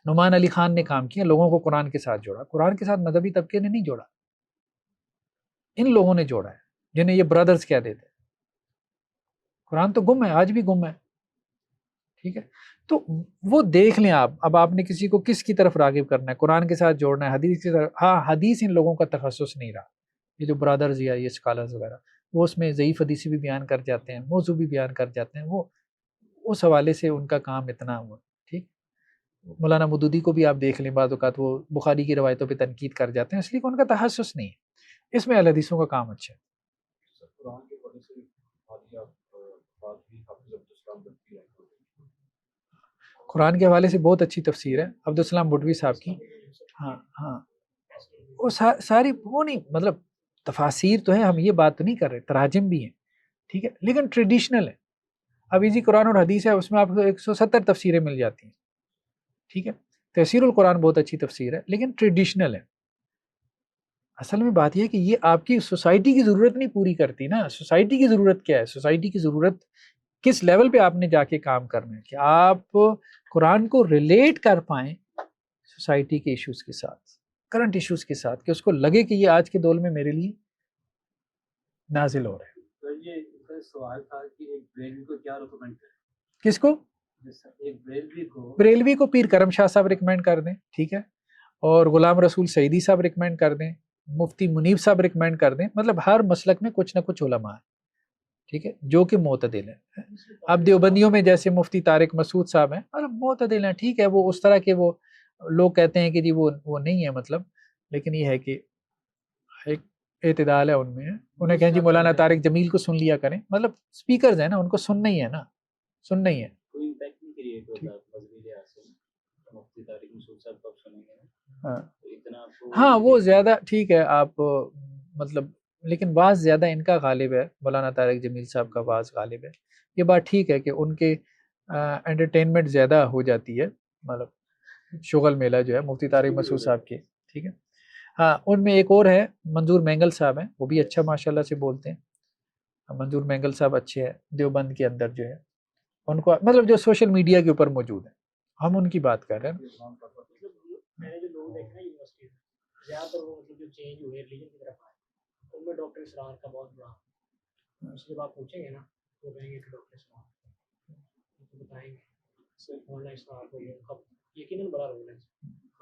نعمان علی خان نے کام کیا، لوگوں کو قرآن کے ساتھ جوڑا. قرآن کے ساتھ مذہبی طبقے نے نہیں جوڑا، ان لوگوں نے جوڑا ہے جنہیں یہ برادرز کہہ دیتے. قرآن تو گم ہے، آج بھی گم ہے، ٹھیک ہے. تو وہ دیکھ لیں آپ، اب آپ نے کسی کو کس کی طرف راغب کرنا ہے، قرآن کے ساتھ جوڑنا ہے، حدیث کی طرف. ہاں حدیث ان لوگوں کا تخصص نہیں رہا، یہ جو برادرز یا یہ اسکالرز وغیرہ وہ اس میں ضعیف حدیثی بھی بیان کر جاتے ہیں، موضوع بھی بیان کر جاتے ہیں، وہ اس حوالے سے ان کا کام اتنا ہوا. ٹھیک. مولانا مودودی کو بھی آپ دیکھ لیں، بعض اوقات وہ بخاری کی روایتوں پہ تنقید کر جاتے ہیں، اس لیے کہ ان کا تخصص نہیں ہے. اس میں اہل حدیثوں کا کام اچھا ہے. قرآن کے حوالے سے بہت اچھی تفسیر ہے عبدالسلام بٹوی صاحب کی. ہاں ہاں وہ ساری وہ نہیں مطلب تفاسیر تو ہے، ہم یہ بات تو نہیں کر رہے، تراجم بھی ہیں، ٹھیک ہے، لیکن ٹریڈیشنل ہے. اب ایزی قرآن اور حدیث ہے، اس میں آپ کو 170 تفسیریں مل جاتی ہیں، ٹھیک ہے. تفسیر القرآن بہت اچھی تفسیر ہے لیکن ٹریڈیشنل ہے. اصل میں بات یہ ہے کہ یہ آپ کی سوسائٹی کی ضرورت نہیں پوری کرتی نا. سوسائٹی کی ضرورت کیا ہے؟ سوسائٹی کی ضرورت کس لیول پہ آپ نے جا کے کام کرنا ہے کہ آپ قرآن کو ریلیٹ کر پائیں سوسائٹی کے ایشوز کے ساتھ، کرنٹ ایشوز کے ساتھ، کہ اس کو لگے کہ یہ آج کے دور میں میرے لیے نازل ہو رہا ہے. تو یہ سوال تھا کہ ایک بریلوی کو کیا ریکمینڈ کریں؟ کس کو؟ ایک بریلوی کو پیر کرم شاہ صاحب ریکمینڈ کر دیں، ٹھیک ہے، اور غلام رسول سعیدی صاحب ریکمینڈ کر دیں، مفتی منیب صاحب ریکمینڈ کر دیں. مطلب ہر مسلک میں کچھ نہ کچھ علماء ہیں، ٹھیک ہے، جو کہ معتدل ہیں. اب دیوبندیوں میں جیسے مفتی طارق مسعود صاحب ہیں، مطلب معتدل ہیں، ٹھیک ہے، وہ اس طرح کے وہ لوگ کہتے ہیں کہ جی وہ نہیں ہے مطلب، لیکن یہ ہے کہ ایک اعتدال ہے ان میں. انہیں کہیں جی مولانا طارق جمیل کو سن لیا کریں، مطلب اسپیکرز ہیں نا، ان کو سننا ہی ہے نا، سننا ہی ہے. کوئی امپیکٹ نہیں کریٹ ہوتا مذہبی لحاظ سے. مفتی طارق مسعود صاحب کو آپ سنیں گے نا، ہاں اتنا آپ کو ہاں وہ زیادہ ٹھیک ہے آپ مطلب، لیکن واز زیادہ ان کا غالب ہے، مولانا طارق جمیل صاحب کا واز غالب ہے. یہ بات ٹھیک ہے کہ ان کے انٹرٹینمنٹ زیادہ ہو جاتی ہے، مطلب شغل میلہ جو ہے مفتی طارق مسعود صاحب کے، ٹھیک ہے. ہاں ان میں ایک اور ہے منظور مینگل صاحب ہیں، وہ بھی اچھا ماشاءاللہ سے بولتے ہیں. منظور مینگل صاحب اچھے ہیں دیوبند کے اندر جو ہے، ان کو مطلب جو سوشل میڈیا کے اوپر موجود ہیں، ہم ان کی بات کر رہے ہیں. میں نے جو لوگ دیکھے نا یونیورسٹی میں زیادہ تر وہ مطلب جو چینج ہوئے ریلیجن کی طرف آئے ان میں ڈاکٹر اسرار کا بہت بڑا. اس کے بعد پوچھیں گے نا وہ کہیں گے کہ ڈاکٹر اسرار بتائیں گے آن لائن اسٹارٹ ہو گیا، یقیناً بڑا رول ہے.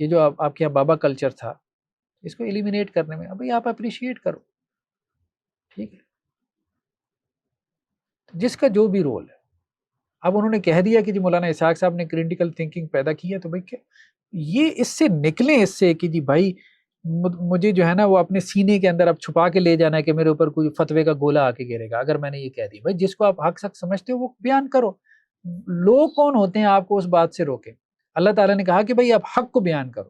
یہ جو آپ کے یہاں بابا کلچر تھا اس کو ایلیمینیٹ کرنے میں ابھی آپ اپریشیٹ کرو. ٹھیک ہے جس کا جو بھی رول ہے. اب انہوں نے کہہ دیا کہ جی مولانا اسحاق صاحب نے کرٹیکل تھنکنگ پیدا کی ہے تو بھائی کیا یہ اس سے نکلیں اس سے کہ جی بھائی مجھے جو ہے نا وہ اپنے سینے کے اندر اب چھپا کے لے جانا ہے کہ میرے اوپر کوئی فتوے کا گولا آ کے گرے گا اگر میں نے یہ کہہ دی. بھائی جس کو آپ حق سچ سمجھتے ہو وہ بیان کرو. لوگ کون ہوتے ہیں آپ کو اس بات سے روکیں؟ اللہ تعالیٰ نے کہا کہ بھائی آپ حق کو بیان کرو.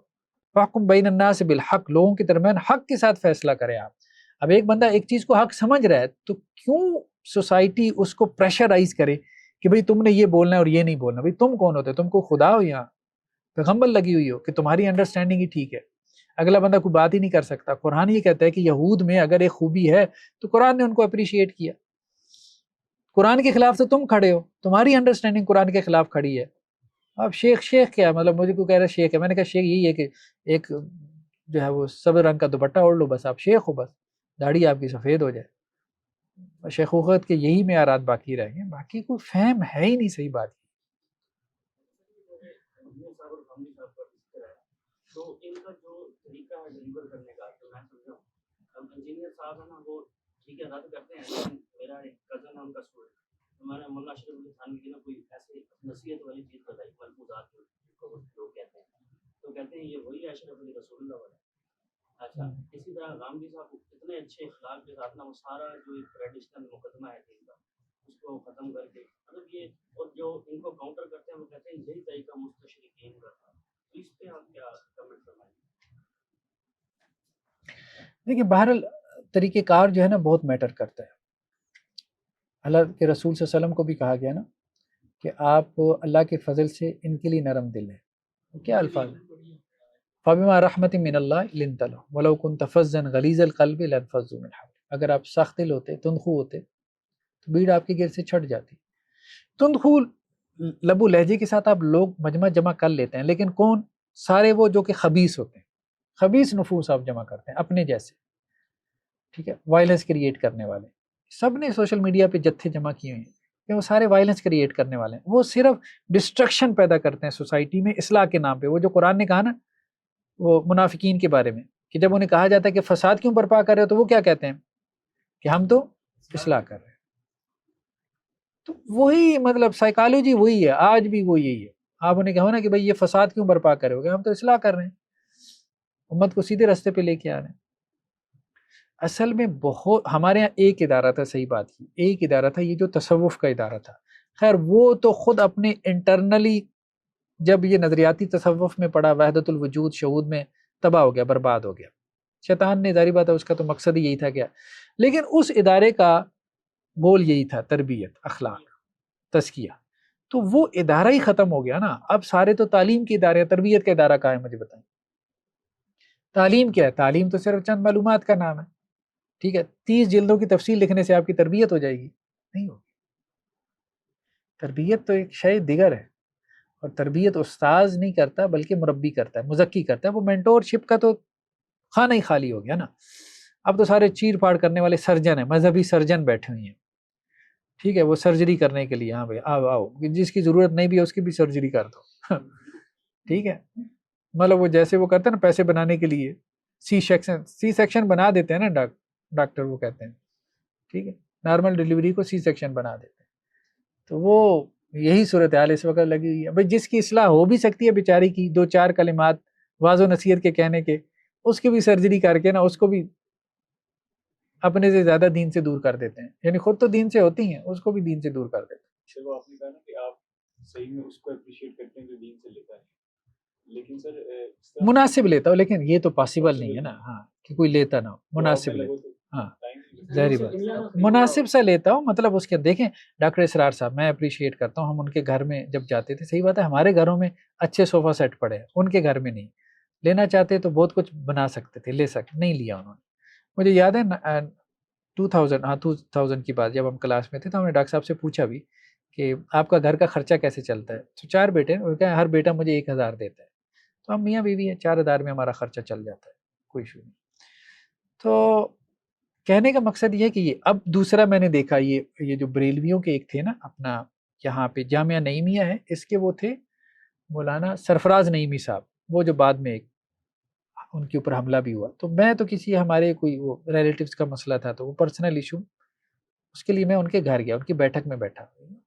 فاحکم بین الناس بالحق، لوگوں کے درمیان حق کے ساتھ فیصلہ کریں آپ. اب ایک بندہ ایک چیز کو حق سمجھ رہا ہے تو کیوں سوسائٹی اس کو پریشرائز کرے کہ بھئی تم نے یہ بولنا ہے اور یہ نہیں بولنا؟ بھئی تم کون ہوتے؟ تم کو خدا ہو یا پیغمبر لگی ہوئی ہو کہ تمہاری انڈرسٹینڈنگ ہی ٹھیک ہے؟ اگلا بندہ کوئی بات ہی نہیں کر سکتا. قرآن یہ کہتا ہے کہ یہود میں اگر ایک خوبی ہے تو قرآن نے ان کو اپریشیٹ کیا. قرآن کے خلاف تو تم کھڑے ہو، تمہاری انڈرسٹینڈنگ قرآن کے خلاف کھڑی ہے. اب شیخ کیا مطلب مجھے کوئی کہہ رہا ہے شیخ ہے، میں نے کہا شیخ یہی ہے کہ ایک جو ہے وہ سبز رنگ کا دوپٹہ اوڑھ لو بس آپ شیخ ہو، بس داڑھی آپ کی سفید ہو جائے. شیخوخت کے یہی معیارات باقی رہ گئے، باقی کوئی فہم ہے ہی نہیں صحیح بات کی. تو ان کا جو طریقہ ہے ڈلیور کرنے کا تو میں سمجھا ہوں اب انجینئر صاحب ہے نا وہ ٹھیک ہے رد کرتے ہیں لیکن میرا ایک کزن ہے ان کا اسٹوڈنٹ تو میں نے مولانا اشرف علی تھانوی کی نا کوئی ایسی نصیحت والی چیز بتائی ملفوظات جو لوگ کہتے ہیں تو کہتے ہیں یہ وہی اشرف علی رسول اللہ والا. اچھا اسی طرح غامدی صاحب اتنے اچھے اخلاق کے ساتھ نا وہ سارا جو ٹریڈیشنل مقدمہ ہے دین کا اس کو ختم کر کے مطلب یہ اور جو ان کو کاؤنٹر کرتے ہیں وہ کہتے ہیں یہی طریقہ مستشرقین کا تھا. اس پہ آپ کیا کمنٹ فرمائیں؟ دیکھیں بہرحال طریقہ کار جو ہے نا بہت میٹر کرتا ہے. اللہ کے رسول صلی اللہ علیہ وسلم کو بھی کہا گیا نا کہ آپ اللہ کے فضل سے ان کے لیے نرم دل ہیں. کیا الفاظ ہیں؟ فَبِمَا رَحْمَةٍ مِّنَ اللَّهِ لِنْتَ لَهُمْ وَلَوْ كُنْتَ فَظًّا غَلِيظَ الْقَلْبِ لَانفَضُّوا مِنْ حَوْلِكَ. اگر آپ سخت دل ہوتے تندخو ہوتے تو بھیڑ آپ کے گھر سے چھٹ جاتی. تندخو لب و لہجے کے ساتھ آپ لوگ مجمع جمع کر لیتے ہیں لیکن کون؟ سارے وہ جو کہ خبیث ہوتے ہیں، خبیث نفوس آپ جمع کرتے ہیں اپنے جیسے. ٹھیک ہے وائلنس کریٹ کرنے والے سب نے سوشل میڈیا پہ جتھے جمع کیے ہوئے ہیں کہ وہ سارے وائلنس کریٹ کرنے والے ہیں. وہ صرف ڈسٹرکشن پیدا کرتے ہیں سوسائٹی میں اصلاح کے نام پہ. وہ جو قرآن نے کہا نا وہ منافقین کے بارے میں کہ جب انہیں کہا جاتا ہے کہ فساد کیوں برپا کر رہے ہو تو وہ کیا کہتے ہیں کہ ہم تو اصلاح کر رہے ہیں. تو وہی مطلب سائیکالوجی وہی ہے آج بھی وہ یہی ہے. آپ انہیں کہو نا کہ بھائی یہ فساد کیوں برپا کر رہے ہو کہ ہم تو اصلاح کر رہے ہیں، امت کو سیدھے راستے پہ لے کے آ رہے ہیں. اصل میں بہت ہمارے یہاں ایک ادارہ تھا، صحیح بات کی، ایک ادارہ تھا یہ جو تصوف کا ادارہ تھا. خیر وہ تو خود اپنے انٹرنلی جب یہ نظریاتی تصوف میں پڑا وحدت الوجود شہود میں تباہ ہو گیا، برباد ہو گیا. شیطان نے ظاہری بات ہے اس کا تو مقصد ہی یہی تھا کیا، لیکن اس ادارے کا گول یہی تھا تربیت اخلاق تزکیہ. تو وہ ادارہ ہی ختم ہو گیا نا. اب سارے تو تعلیم کے ادارے ہیں، تربیت کا ادارہ کہاں ہے مجھے بتائیں. تعلیم کیا ہے؟ تعلیم تو صرف چند معلومات کا نام ہے. ٹھیک ہے 30 جلدوں کی تفصیل لکھنے سے آپ کی تربیت ہو جائے گی؟ نہیں ہوگی. تربیت تو ایک شے دیگر ہے، اور تربیت استاذ نہیں کرتا بلکہ مربی کرتا ہے، مزکی کرتا ہے. وہ مینٹور شپ کا تو خانہ ہی خالی ہو گیا نا. اب تو سارے چیر پھاڑ کرنے والے سرجن ہیں، مذہبی سرجن بیٹھے ہوئے ہیں. ٹھیک ہے وہ سرجری کرنے کے لیے ہاں بھائی آؤ آؤ، جس کی ضرورت نہیں بھی ہے اس کی بھی سرجری کر دو. ٹھیک ہے مطلب وہ جیسے وہ کرتے ہیں نا پیسے بنانے کے لیے سی سیکشن بنا دیتے ہیں نا ڈاکٹر وہ کہتے ہیں. ٹھیک ہے نارمل ڈلیوری کو سی سیکشن بنا دیتے ہیں. تو وہ یہی صورتحال اس وقت لگی ہوئی ہے. بھائی جس کی اصلاح ہو بھی سکتی ہے بیچاری کی، 2-4 کلمات واض و نصیحت کے کہنے کے، اس کی بھی سرجری کر کے نا اس کو بھی اپنے سے زیادہ دین سے دور کر دیتے ہیں. یعنی خود تو دین سے ہوتی ہیں اس کو بھی دین سے دور کر دیتے ہیں. چلو آپ نے کہا نا کہ آپ صحیح میں اس کو اپریشیٹ کرتے ہیں جو دین سے لیتا ہے، لیکن سر مناسب لیتا ہو، لیکن یہ تو پاسبل نہیں ہے نا ہاں کہ کوئی لیتا نہ ہو. مناسب لیتا ہاں ظاہری بات مناسب سا لیتا ہوں. مطلب اس کے دیکھیں ڈاکٹر اسرار صاحب میں اپریشیٹ کرتا ہوں، ہم ان کے گھر میں جب جاتے تھے، صحیح بات ہے ہمارے گھروں میں اچھے صوفہ سیٹ پڑے ہیں، ان کے گھر میں نہیں. لینا چاہتے تو بہت کچھ بنا سکتے تھے، لے سکتے نہیں لیا انہوں نے. مجھے یاد ہے 2000 کی بات جب ہم کلاس میں تھے تو ہم نے ڈاکٹر صاحب سے پوچھا بھی کہ آپ کا گھر کا خرچہ کیسے چلتا ہے. تو 4 بیٹے ہیں، کہا ہر بیٹا مجھے 1000 دیتا ہے. تو ہم میاں بیوی ہیں، 4000 میں ہمارا خرچہ چل جاتا ہے، کوئی ایشو نہیں. تو کہنے کا مقصد یہ ہے کہ یہ اب دوسرا میں نے دیکھا یہ جو بریلویوں کے ایک تھے نا اپنا یہاں پہ جامعہ نعیمیہ ہے، اس کے وہ تھے مولانا سرفراز نعیمی صاحب، وہ جو بعد میں ایک ان کے اوپر حملہ بھی ہوا. تو میں تو کسی ہمارے کوئی وہ ریلیٹیوز کا مسئلہ تھا تو وہ پرسنل ایشو، اس کے لیے میں ان کے گھر گیا، ان کی بیٹھک میں بیٹھا.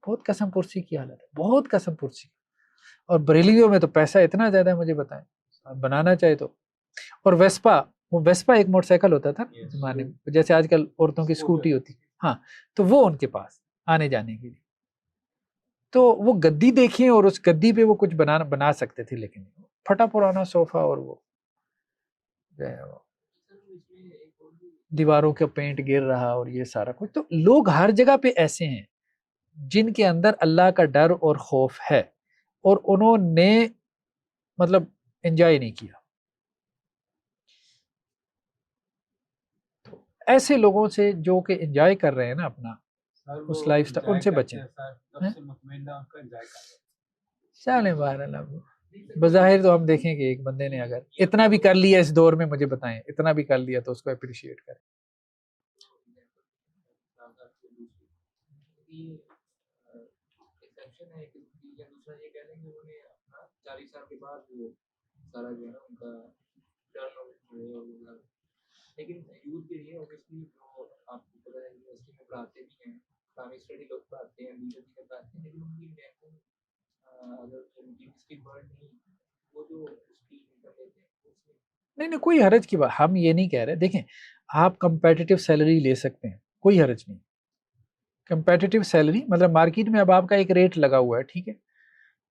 بہت قسم پرسی کی حالت ہے، بہت قسم پرسی. اور بریلیوں میں تو پیسہ اتنا زیادہ ہے، مجھے بتائیں آپ بنانا چاہے تو. اور ویسپا، وہ ویسپا ایک موٹر سائیکل ہوتا تھا زمانے میں، جیسے آج کل عورتوں کی اسکوٹی ہوتی، ہاں، تو وہ ان کے پاس آنے جانے کے لیے. تو وہ گدی دیکھیں، اور اس گدی پہ وہ کچھ بنا سکتے تھے، لیکن پھٹا پرانا صوفہ، اور وہ دیواروں کا پینٹ گر رہا اور یہ سارا کچھ. تو لوگ ہر جگہ پہ ایسے ہیں جن کے اندر اللہ کا ڈر اور خوف ہے، اور انہوں نے مطلب انجوائے نہیں کیا. تو ایسے لوگوں سے جو کہ انجوائے کر رہے ہیں نا اپنا اس لائف سٹائل، ان سے بچیں. چلیں بہرحال بظاہر تو ہم دیکھیں کہ ایک بندے نے اگر اتنا بھی کر لیا اس دور میں، مجھے بتائیں اتنا بھی کر لیا، تو اس کو اپریشیٹ کریں. دوسرا یہ کہہ لیں گے انہوں نے اپنا 40 سال کے بعد وہ سارا جو ہے نا ان کا ٹرن اوور، لیکن یوتھ کے لیے اوبیسلی جو آپ کو پتا ہے یونیورسٹی میں پڑھاتے بھی ہیں، اسلامک اسٹڈی لوگ پڑھاتے ہیں، دیگر چیزیں پڑھاتے ہیں، لیکن ان کی انٹینشن اگر ان کی ڈسٹرکٹ برڈ نہیں، وہ جو اس کی انکم لیتے ہیں نہیں کوئی حرج کی بات، ہم یہ نہیں کہہ رہے. دیکھیں آپ کمپیٹیٹیو سیلری لے سکتے ہیں، کوئی حرج نہیں. کمپیٹیٹیو سیلری مطلب مارکیٹ میں اب آپ کا ایک ریٹ لگا ہوا ہے، ٹھیک ہے.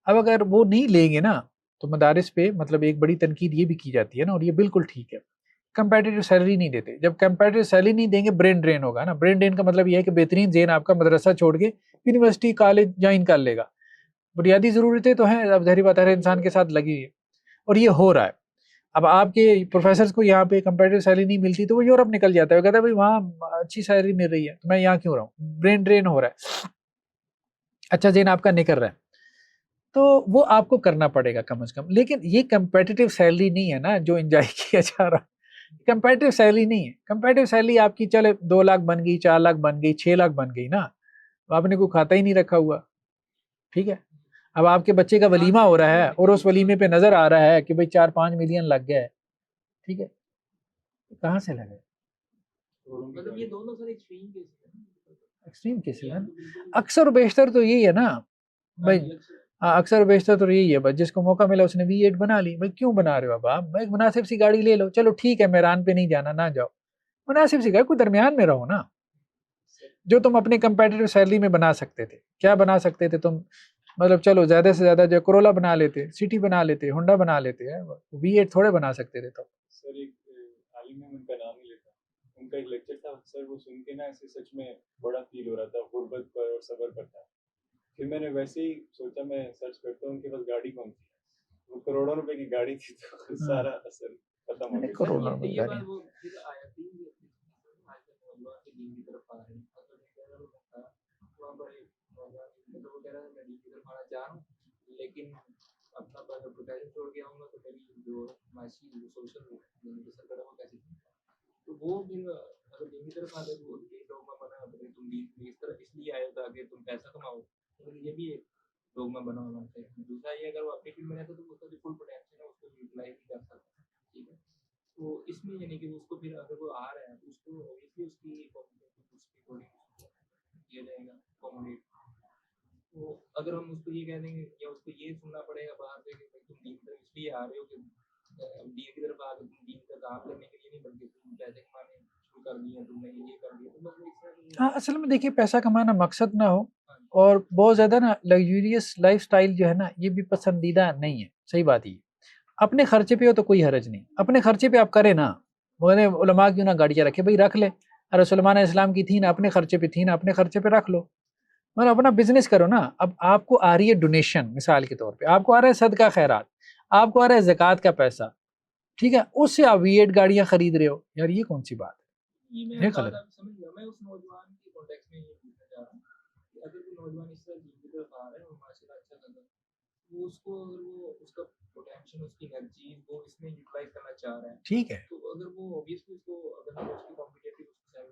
اب اگر وہ نہیں لیں گے نا تو مدارس پہ مطلب ایک بڑی تنقید یہ بھی کی جاتی ہے نا، اور یہ بالکل ٹھیک ہے. کمپیٹیٹیو سیلری نہیں دیتے، جب کمپیٹیٹیو سیلری نہیں دیں گے برین ڈرین ہوگا نا. برین ڈرین کا مطلب یہ ہے کہ بہترین ذہن آپ کا مدرسہ چھوڑ کے یونیورسٹی کالج جوائن کر لے گا. بنیادی ضرورتیں تو ہیں، اب ظاہری بات ہے انسان کے ساتھ لگی ہے، اور یہ ہو رہا ہے. اب آپ کے پروفیسرز کو یہاں پہ کمپیٹیٹیو سیلری نہیں ملتی تو وہ یورپ نکل جاتا ہے، وہ کہتا ہے بھائی وہاں اچھی سیلری مل رہی ہے تو میں یہاں کیوں رہا ہوں. برین ڈرین ہو رہا ہے، اچھا ذہن آپ کا نکل رہا ہے. تو وہ آپ کو کرنا پڑے گا کم از کم. لیکن یہ کمپیٹیٹیو سیلری نہیں ہے نا جو انجوائے کیا جا رہا. کمپیٹیٹیو سیلری نہیں ہے. کمپیٹیٹیو سیلری آپ کی چلے 2 لاکھ بن گئی، 4 لاکھ بن گئی، 6 لاکھ بن گئی نا، آپ نے کوئی کھاتا ہی نہیں رکھا ہوا، ٹھیک ہے. اب آپ کے بچے کا ولیمہ ہو رہا ہے اور اس ولیمے پہ نظر آ رہا ہے کہ بھائی 4-5 ملین لگ گیا ہے، ٹھیک ہے. کہاں سے لگے؟ مطلب یہ دونوں سارے ایکسٹریم کیسز ہیں، ایکسٹریم کیسز ہیں. اکثر و بیشتر تو یہی ہے نا بھائی، اکثر و بیشتر تو یہی ہے بس، جس کو موقع ملا اس نے V8 بنا لی. بھائی کیوں بنا رہے ہو اب آپ؟ ایک مناسب سی گاڑی لے لو. چلو ٹھیک ہے میران پہ نہیں جانا، نہ جاؤ، مناسب سی گاڑی کوئی درمیان میں رہو نا. جو تم اپنے کمپیٹیٹیو سیلری میں بنا سکتے تھے، کیا بنا سکتے تھے تم؟ مطلب چلو زیادہ سے زیادہ جو کرولا بنا لیتے، سٹی بنا لیتے، ہونڈا بنا لیتے ہیں، V8 تھوڑے بنا سکتے تھے. تو سر ایک عالم ہے، ان کا نام ہی لیتا، ان کا ایک لیکچر تھا سر، وہ سن کے نا ایسے سچ میں بڑا فیل ہو رہا تھا غربت پر اور صبر پر تھا. پھر میں نے ویسے ہی سوچا میں سرچ کرتا ہوں ان کے پاس گاڑی کون تھی، وہ کروڑوں روپے کی گاڑی تھی، تو سارا اثر ختم ہو گیا. کروڑوں روپے یہ گاڑی. بات وہ پھر آیا تھی آج تک نوجوان کے دین کی طرف آ رہے ہیں. وہاں پر ایک نوجوان مطلب وہ کہہ رہا ہے میں دین کی طرف آنا چاہ رہا ہوں، لیکن اپنا پروفیشن چھوڑ کے آؤں گا تو میری جو معاشی جو سوشل سرکٹ ہے وہ کیسے چلے گا. تو وہ پھر اگر دین کی طرف آتے تو یہ ڈوگما بنا ہوتا تم دین اس طرح اس لیے آئے ہو تاکہ تم پیسہ کماؤ، لیکن یہ بھی ایک ڈوگما بنا ہونا چاہیے. دوسرا یہ اگر وہ اپنی فیلڈ میں رہتا تو اس کا جو فل پوٹینشیل ہے اس کو یوٹیلائز نہیں کر سکتا، ٹھیک ہے. تو اس میں یعنی کہ اس کو پھر اگر وہ آ رہا ہے تو اس کو اوبیسلی اس کی تھوڑی کیا جائے گا اکوموڈیٹ. تو اگر ہم اس کو یہ کہہ دیں گے یا اس کو یہ سننا پڑے گا باہر سے کہ تم دین کی طرف اس لیے آ رہے ہو کہ دین کی طرف آ کے تم دین کا کام کرنے کے لیے نہیں بلکہ تم پیسے کمانے شروع کر دیے، تم نے یہ کر دیا. تو مطلب اس طرح ہاں اصل میں دیکھیے پیسہ کمانا مقصد نہ ہو، اور بہت زیادہ نا لگژریس لائف سٹائل جو ہے نا یہ بھی پسندیدہ نہیں ہے. صحیح بات یہ، اپنے خرچے پہ ہو تو کوئی حرج نہیں، اپنے خرچے پہ آپ کریں نا. علماء کیوں نہ گاڑیاں رکھے، بھائی رکھ لے. ارے سلمان اسلام کی تھی نا، اپنے خرچے پہ تھی نا، اپنے خرچے پہ رکھ لو. مطلب اپنا بزنس کرو نا. اب آپ کو آ رہی ہے ڈونیشن، مثال کے طور پہ آپ کو آ رہا ہے صدقہ خیرات، آپ کو آ رہا ہے زکوٰۃ کا پیسہ، ٹھیک ہے، اس سے آپ V8 گاڑیاں خرید رہے ہو. یار یہ کون سی بات ہے؟ میں غلط. سمجھ گیا. میں اس نوجوان کے کانٹیکس میں یہ پوچھنا چاہ رہا ہوں کہ اگر کوئی نوجوان اس طرح دین کی طرف آ رہا ہے اور ماشاء اللہ اچھا کر رہا ہے، وہ اس کو اگر وہ اس کا پوٹینشیل، اس کی انرجی وہ اس میں یوٹیلائز کرنا چاہ رہا ہے، ٹھیک ہے. تو اگر وہ اوبیسلی اس کو اگر اس کی کمپیٹیٹیو سیلری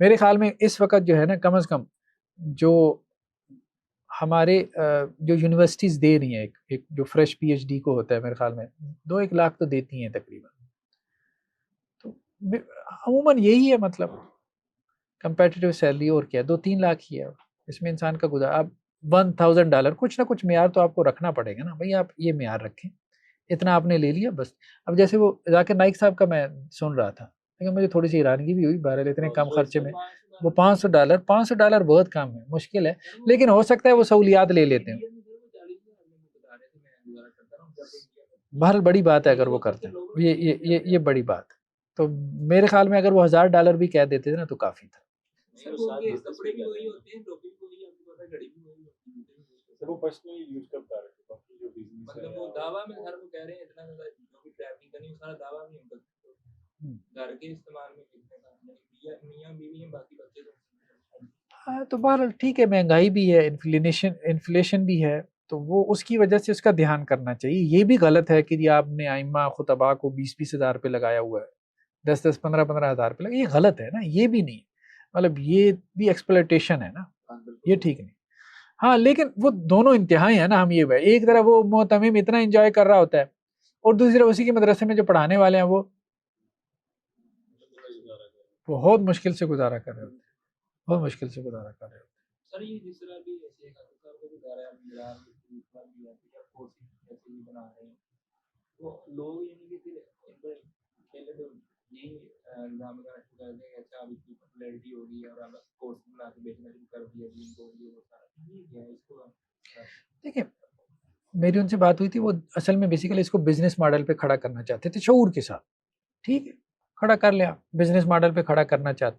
میرے خیال میں اس وقت جو ہے نا کم از کم جو ہمارے جو یونیورسٹیز دے رہی ہیں ایک جو فریش پی ایچ ڈی کو ہوتا ہے میرے خیال میں 2-1 لاکھ تو دیتی ہیں تقریباً. تو عموماً یہی ہے مطلب کمپیٹیٹیو سیلری اور کیا 2-3 لاکھ ہی ہے. اس میں انسان کا گزارا. اب $1,000 کچھ نہ کچھ معیار تو آپ کو رکھنا پڑے گا نا بھائی. آپ یہ معیار رکھیں, اتنا آپ نے لے لیا بس. اب جیسے وہ ذاکر نائک صاحب کا میں سن رہا تھا لیکن مجھے تھوڑی سی حیرانگی بھی ہوئی. بہرحال اتنے کم خرچے میں وہ $500 بہت کم ہے, مشکل ہے, لیکن ہو سکتا ہے وہ سہولیات لے لیتے ہیں. بہرحال بڑی بات ہے اگر وہ کرتے ہیں, یہ بڑی بات ہے. تو میرے خیال میں اگر وہ $1000 بھی کہہ دیتے تھے نا تو کافی تھا. سر وہ پرسنلی یوز کرتا ہے باقی جو بزنس ہے مطلب وہ دعویٰ میں ہر وہ کہہ رہے ہیں اتنا زیادہ جو بھی ٹریولنگ کرنی ہے سارا دعویٰ میں ان کا گھر کے استعمال میں کتنے کا میاں بیوی ہیں باقی بچے تو. ہاں تو بہرحال ٹھیک ہے, مہنگائی بھی ہے, انفلیشن بھی ہے, تو وہ اس کی وجہ سے اس کا دھیان کرنا چاہیے. یہ بھی غلط ہے کہ آپ نے ائمہ خطباء کو 20-20 ہزار پہ لگایا ہوا ہے, 10-10 15-15 ہزار پہ لگا. یہ غلط ہے نا, یہ بھی نہیں مطلب یہ بھی ایکسپلوٹیشن ہے نا, یہ ٹھیک نہیں. ہاں لیکن وہ دونوں انتہائی ہیں نا. ہم یہ ایک طرح وہ معتمم اتنا انجوائے کر رہا ہوتا ہے اور دوسری طرف اسی کے مدرسے میں جو پڑھانے والے ہیں وہ بہت مشکل سے گزارا کر رہے ہوتے ہیں, بہت مشکل سے گزارا کر رہے ہوتے ہیں. سر یہ جس طرح بھی ایسے سر کو گزارا بنا رہے ہیں تو لوگ یعنی کہ پھر پہلے تو یہی الزام کر دیں کہ اچھا ابھی کی پاپولیرٹی ہوگی اور اب کورس بنا کے بیچنا شروع کر دیا جن کو یہ ہوتا ہے اس کو. دیکھیں میری ان سے بات ہوئی تھی, وہ اصل میں بیسیکلی اس کو بزنس ماڈل پہ کھڑا کرنا چاہتے تھے شعور کے ساتھ. ٹھیک ہے کھڑا کر لیا, بزنس ماڈل پہ کھڑا کرنا چاہتے,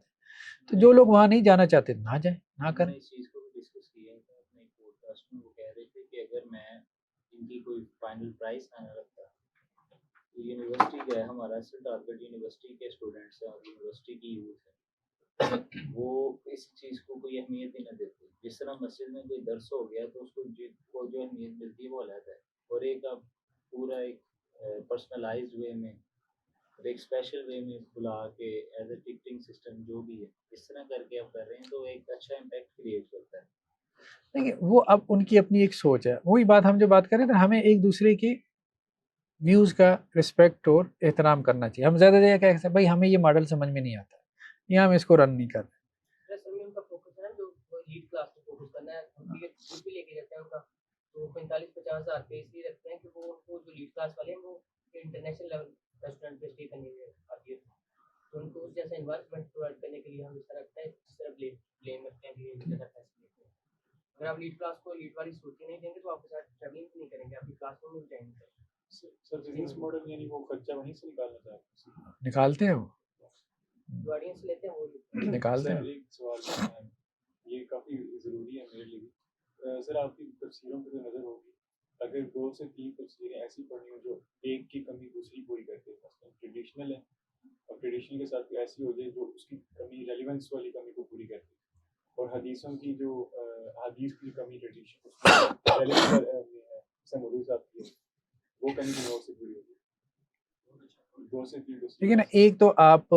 تو جو لوگ وہاں نہیں جانا چاہتے نہ جائیں, نہ کریں. اس چیز کو بھی ڈسکس کیا تھا اپنے پوڈ کاسٹ میں. وہ کہہ رہے تھے کہ اگر میں ان کی کوئی فائنل پرائز آنے لگتا تو یونیورسٹی کا ہے ہمارا اصل ٹارگیٹ یونیورسٹی کے اسٹوڈنٹس ہیں اور یونیورسٹی کی یوتھ ہے, وہ اس چیز کو کوئی اہمیت ہی نہ دیتے. جس طرح مسجد میں کوئی درس ہو گیا تو اس کو جو اہمیت ملتی ہے وہ علیحدہ ہے, اور ایک اب پورا ایک پرسنلائزڈ وے میں اور ایک اسپیشل وے میں بلا کے ایز اے ٹکٹنگ سسٹم جو بھی ہے اس طرح کر کے آپ کر رہے ہیں تو ایک اچھا امپیکٹ کریٹ کرتا ہے. دیکھیں وہ اب ان کی اپنی ایک سوچ ہے. وہی بات ہم جو بات کریں تو ہمیں ایک دوسرے کے ویوز کا رسپیکٹ اور احترام کرنا چاہیے. ہم زیادہ کہہ سکتے ہیں بھائی ہمیں یہ ماڈل سمجھ میں نہیں آتا, یا ہم اس کو رن نہیں کر رہے. ان کا فوکس ہے نا جو لیڈ کلاس کو فوکس کرنا ہے, خود بھی لے کے جاتے ہیں ان کا تو 45-50 ہزار پہ اس لیے رکھتے ہیں کہ وہ جو لیڈ کلاس والے ہیں وہ انٹرنیشنل لیول ریسٹورینٹ پہ اسٹے کرنے کے آتی ہے, تو ان کو اس جیسا انوائرمنٹ پرووائڈ کرنے کے لیے ہم اس طرح رکھتے ہیں جس طرح بلیم رکھتے ہیں کہ یہ جیسا فیسلٹی ہے. اگر آپ لیڈ کلاس کو لیڈ والی صورتیں نہیں دیں گے تو آپ کے ساتھ ٹریولنگ نہیں کریں گے, آپ کی کلاس میں مل جائیں گے. سر بزنس ماڈل یعنی وہ خرچہ وہیں سے نکالنا چاہتے ہیں, نکالتے ہیں وہ آڈینس لیتے ہیں وہ نکالتے ہیں. ایک سوال یہ کافی ضروری ہے میرے لیے. سر آپ کی تفسیروں پہ نظر ہوگی, اگر 2 سے 3 تفسیریں ایسی پڑھی ہوں جو ایک کی کمی دوسری پوری کرتے ہیں, مثلا ٹریڈیشنل ہے اور ٹریڈیشنل کے ساتھ ایسی ہو جائے جو اس کی کمی ریلیونس والی کمی کو پوری کرتی ہے, اور حدیثوں کی جو حدیث کی کمی ٹریڈیشن جیسے مودودی صاحب کی وہ کمی کی سے پوری ہوتی ہے. 2 سے 3 لیکن ایک تو آپ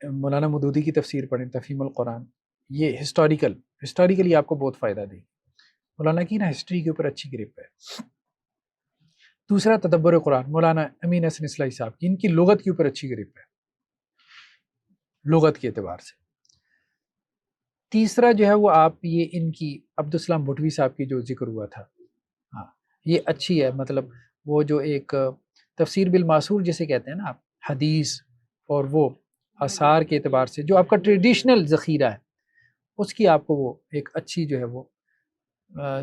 مولانا مودودی کی تفسیر پڑھیں تفہیم القرآن, یہ ہسٹوریکلی آپ کو بہت فائدہ دے. مولانا کی نا ہسٹری کے اوپر اچھی گرپ ہے. دوسرا تدبر قرآن مولانا امین حسن اصلاحی صاحب کی, ان کی لغت کے اوپر اچھی گرپ ہے لغت کے اعتبار سے. تیسرا جو ہے وہ آپ یہ ان کی عبدالسلام بھٹوی صاحب کی جو ذکر ہوا تھا, ہاں یہ اچھی ہے. مطلب وہ جو ایک تفسیر بالماسور جسے کہتے ہیں نا آپ, حدیث اور وہ آثار کے اعتبار سے جو آپ کا ٹریڈیشنل ذخیرہ ہے اس کی آپ کو وہ ایک اچھی جو ہے وہ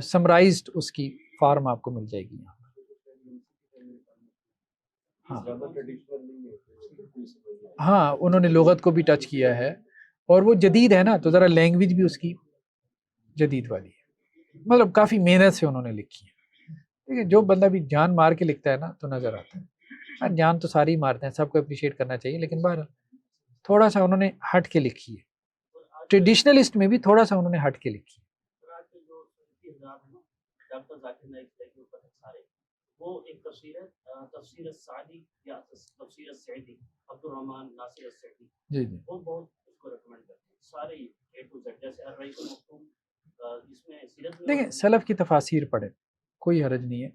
سمرائزڈ اس کی فارم آپ کو مل جائے گی. ہاں انہوں نے لغت کو بھی ٹچ کیا ہے اور وہ جدید ہے نا تو ذرا لینگویج بھی اس کی جدید والی ہے, مطلب کافی محنت سے انہوں نے لکھی ہے. دیکھیں جو بندہ بھی جان مار کے لکھتا ہے نا تو نظر آتا ہے. جان تو ساری مارتے ہیں, سب کو اپریشیٹ کرنا چاہیے, لیکن بہرحال تھوڑا سا انہوں نے ہٹ کے لکھی ہے. ٹریڈیشنلسٹ میں بھی تھوڑا سا انہوں نے ہٹ کے لکھی ہے. وہ ایک تفسیر ہے تفسیر السعدی یا تفسیر السعدی عبدالرحمن ناصر السعدی. جی جی وہ بہت اس کو ریکمینڈ کرتے ہیں سارے اے ٹو زیڈ. جیسے الرئیس المختوم اس میں سیرت میں دیکھیں سلف کی تفاسیر پڑھیں، کوئی حرج نہیں ہے،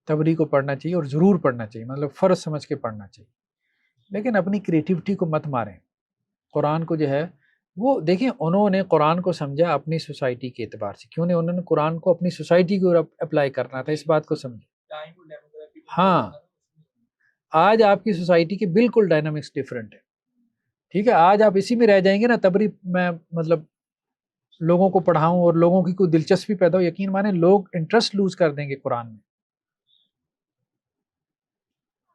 تبری کو پڑھنا چاہیے اور ضرور پڑھنا چاہیے، مطلب فرض سمجھ کے پڑھنا چاہیے، لیکن اپنی کریٹیوٹی کو مت ماریں. قرآن کو جو ہے وہ دیکھیں انہوں نے قرآن کو سمجھا اپنی سوسائٹی کے اعتبار سے، کیوں نہیں انہوں نے قرآن کو اپنی سوسائٹی کو اپلائی کرنا تھا، اس بات کو سمجھیں. Time to demography. ہاں آج آپ کی سوسائٹی کے بالکل ڈائنامکس ڈفرینٹ ہے، ٹھیک ہے. آج آپ اسی میں رہ جائیں گے نا، تبری میں مطلب لوگوں کو پڑھاؤں اور لوگوں کی کوئی دلچسپی پیدا ہو، یقین مانیں لوگ انٹرسٹ لوز کر دیں گے قرآن میں.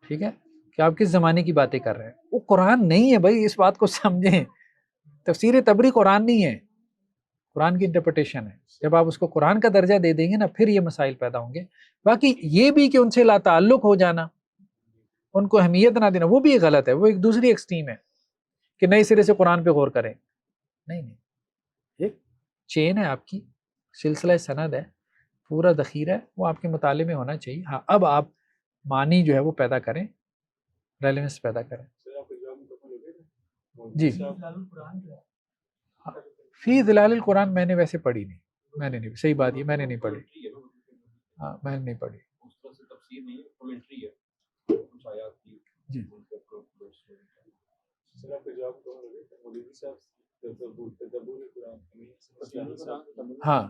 ٹھیک ہے کہ آپ کس زمانے کی باتیں کر رہے ہیں، وہ قرآن نہیں ہے بھائی، اس بات کو سمجھیں. تفسیر تبری قرآن نہیں ہے، قرآن کی انٹرپریٹیشن ہے. جب آپ اس کو قرآن کا درجہ دے دیں گے نا پھر یہ مسائل پیدا ہوں گے. باقی یہ بھی کہ ان سے لا تعلق ہو جانا، ان کو اہمیت نہ دینا، وہ بھی غلط ہے، وہ ایک دوسری ایکسٹریم ہے کہ نئے سرے سے قرآن پہ غور کریں. نہیں نہیں، ایک چین ہے آپ کی، سلسلہ سند ہے، پورا ذخیرہ ہے، وہ آپ کے مطالعے میں ہونا چاہیے. ہاں اب آپ معنی جو ہے وہ پیدا کریں، ریلیونس پیدا کریں. جی فی ظلال القرآن میں نے ویسے پڑھی نہیں، میں نے نہیں، صحیح بات یہ میں نے نہیں پڑھی. ہاں میں نے نہیں پڑھی. جی ہاں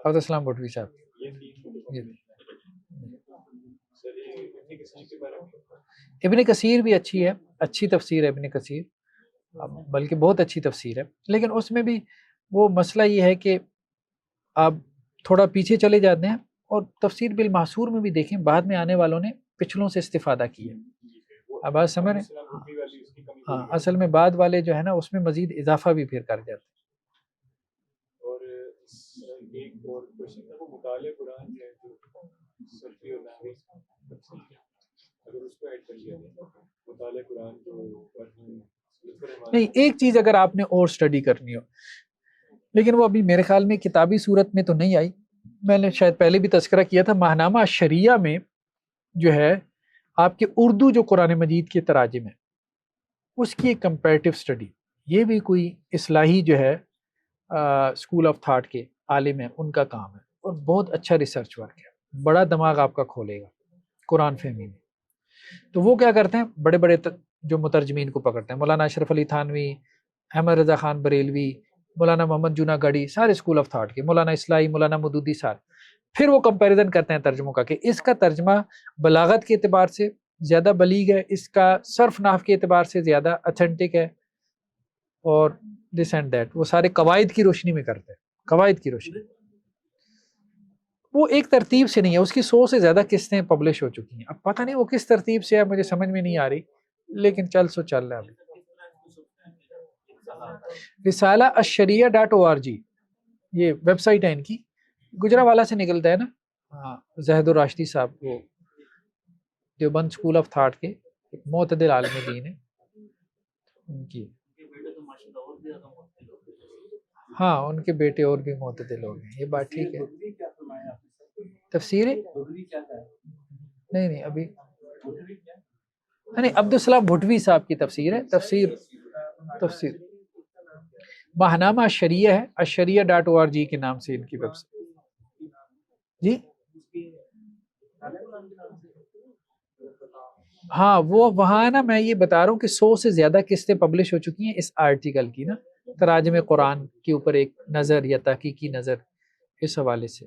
عبدالسلام بھٹوی صاحب. ابن کثیر بھی اچھی ہے، اچھی تفسیر ہے ابن کثیر، بلکہ بہت اچھی تفسیر ہے، لیکن اس میں بھی وہ مسئلہ یہ ہے کہ آپ تھوڑا پیچھے چلے جاتے ہیں، اور تفسیر بالمحصور میں بھی دیکھیں بعد میں آنے والوں نے پچھلوں سے استفادہ کیا. اب بات سمجھ رہے ہیں؟ ہاں اصل میں بعد والے جو ہے نا اس میں مزید اضافہ بھی پھر کر جاتے ہیں. اور ایک اور کوشچن ہے، وہ مطالعہ قرآن جو ہے جو سلفی اور نحوی اگر اس کو ایڈ کر لیا جائے، مطالعہ قرآن جو نہیں، ایک چیز اگر آپ نے اور سٹڈی کرنی ہو، لیکن وہ ابھی میرے خیال میں کتابی صورت میں تو نہیں آئی، میں نے شاید پہلے بھی تذکرہ کیا تھا، ماہنامہ شریعہ میں جو ہے آپ کے اردو جو قرآن مجید کے تراجم ہیں اس کی ایک کمپیریٹیو سٹڈی، یہ بھی کوئی اصلاحی جو ہے اسکول آف تھاٹ کے عالم ہیں ان کا کام ہے، اور بہت اچھا ریسرچ ورک ہے، بڑا دماغ آپ کا کھولے گا قرآن فہمی میں. تو وہ کیا کرتے ہیں، بڑے بڑے جو مترجمین کو پکڑتے ہیں، مولانا اشرف علی تھانوی، احمد رضا خان بریلوی، مولانا محمد جونا گڑھی، سارے اسکول آف تھاٹ کے، مولانا اصلاحی، مولانا مودودی صاحب، پھر وہ کمپیریزن کرتے ہیں ترجموں کا کہ اس کا ترجمہ بلاغت کے اعتبار سے زیادہ بلیغ ہے، اس کا صرف نحو کے اعتبار سے زیادہ اتھینٹک ہے، اور دس اینڈ دیٹ. وہ سارے قواعد کی روشنی میں کرتے ہیں، قواعد کی روشنی. وہ ایک ترتیب سے نہیں ہے، اس کی 100 سے زیادہ قسطیں پبلش ہو چکی ہیں. اب پتہ نہیں وہ کس ترتیب سے ہے، مجھے سمجھ میں نہیں آ رہی، لیکن چل رہا ہے. رسالہ الشریعہ.org یہ ویب سائٹ ہے ان کی، گجرانوالہ سے نکلتا ہے نا. ہاں زہد الراشدی صاحب، وہ دیوبند اسکول آف تھاٹ کے ایک معتدل عالم دین ہے ان کی. ہاں ان کے بیٹے اور بھی معتدل ہو گئے، یہ بات ٹھیک ہے. تفسیر نہیں ابھی نہیں، عبدالسلام بھٹوی صاحب کی تفسیر ہے، تفسیر ماہنامہ الشریعہ ہے، الشریعہ.org کے نام سے ان کی ویب سائٹ. جی ہاں وہ وہاں ہے نا، میں یہ بتا رہا ہوں کہ 100 سے زیادہ قسطیں پبلش ہو چکی ہیں اس آرٹیکل کی نا، تراجم قرآن کے اوپر ایک نظر یا تحقیقی نظر اس حوالے سے.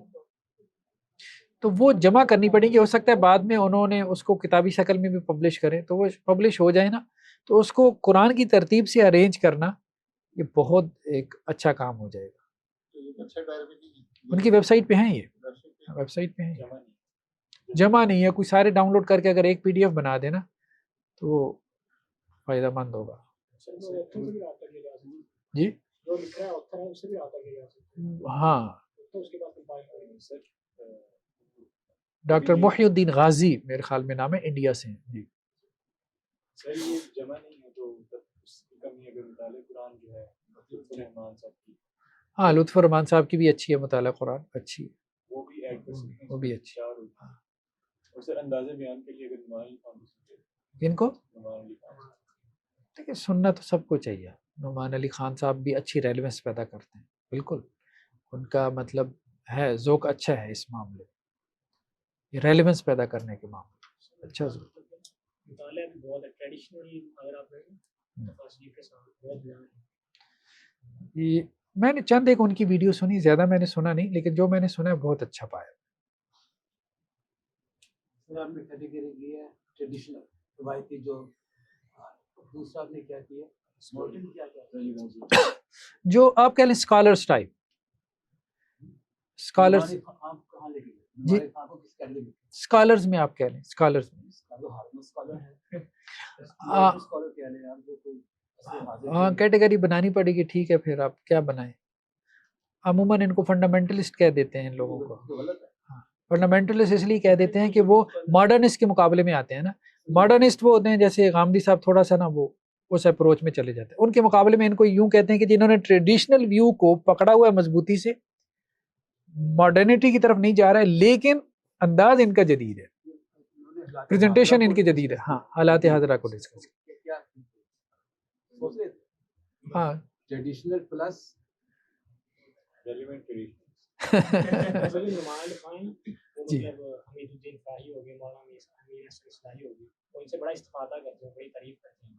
تو وہ جمع کرنی پڑے گی، ہو سکتا ہے بعد میں انہوں نے اس کو کتابی شکل میں بھی پبلش کریں، تو وہ پبلش ہو جائے نا، تو اس کو قرآن کی ترتیب سے ارینج کرنا یہ بہت ایک اچھا کام ہو جائے گا. ان کی ویب سائٹ پہ ہیں، یہ ویب سائٹ پہ ہیں، جمع نہیں ہے، کوئی سارے ڈاؤن لوڈ کر کے اگر ایک PDF بنا دینا تو وہ فائدہ مند ہوگا. جی ہاں ڈاکٹر محی الدین غازی میرے خیال میں نام ہے، انڈیا سے ہیں. جی سر یہ جمع نہیں ہے تو اس کی کمی اگر مطالعہ قرآن جو ہے لطف الرحمان صاحب کی، ہاں لطف الرحمان صاحب کی بھی اچھی ہے، مطالعہ قرآن اچھی ہے، وہ بھی ایڈ کر سکتے ہیں، وہ بھی اچھی. اور سر انداز بیان کے لیے اگر نعمان علی خان کو سنتے ان کو نعمان علی خان دیکھیں سننا تو سب کو چاہیے. نعمان علی خان صاحب بھی اچھی ریلیونس پیدا کرتے ہیں, بالکل ان کا مطلب ہے ذوق اچھا ہے اس معاملے میں, یہ ریلیونس پیدا کرنے کے معاملے میں اچھا ذوق. مطالعہ بھی بہت ہے ٹریڈیشنلی اگر آپ دیکھیں تفاصیل کے ساتھ بہت بیان ہے. یہ میں نے چند ایک ان کی ویڈیو سنی, زیادہ میں نے سنا نہیں, لیکن جو میں نے سنا ہے بہت اچھا پایا. سر آپ نے کیٹیگری لی ہے ٹریڈیشنل روایتی, جو دوسرا آپ نے کیا کیا ماڈرن کیا کیا جو آپ کہہ لیں اسکالرس ٹائپ, اسکالرس آپ کہاں لے کے جی گئے آپ کو کس کیٹیگری میں اسکالرز میں آپ کہہ لیں اسکالرز میں. اسکالر ہے آ- اسکالر کیا لیں آپ کو کوئی اصل حاضر ہاں نہیں ہے. کیٹیگری بنانی پڑے گی, ٹھیک ہے پھر آپ کیا بنائیں. عموماً ان کو فنڈامنٹلسٹ کہہ دیتے ہیں ان لوگوں کو. تو غلط ہے. فنڈامنٹلسٹ اس لیے کہہ دیتے ہیں کہ وہ ماڈرنسٹ کے مقابلے میں آتے ہیں نا. ماڈرنسٹ وہ ہوتے ہیں جیسے غامدی صاحب تھوڑا سا نا وہ اس اپروچ میں چلے جاتے ہیں, ان کے مقابلے میں ان کو یوں کہتے ہیں کہ جنہوں نے ٹریڈیشنل ویو کو پکڑا ہوا ہے مضبوطی سے, ماڈرنٹی کی طرف نہیں جا رہا ہے, لیکن انداز ان کا جدید ہے, پریزنٹیشن ان کی جدید ہے. ہاں حالات حاضرہ کو ڈسکس کیا سوچ رہے تھے ہاں ٹریڈیشنل پلس ریلیونٹ ٹریڈیشن اصل میں نعمان علی خان وہ جی. مطلب حمید الدین فاہی ہو گئے, مولانا امیر حسن اصلاحی ہو گئے, وہ ان سے بڑا استفادہ کرتے ہیں, بڑی تعریف کرتے ہیں.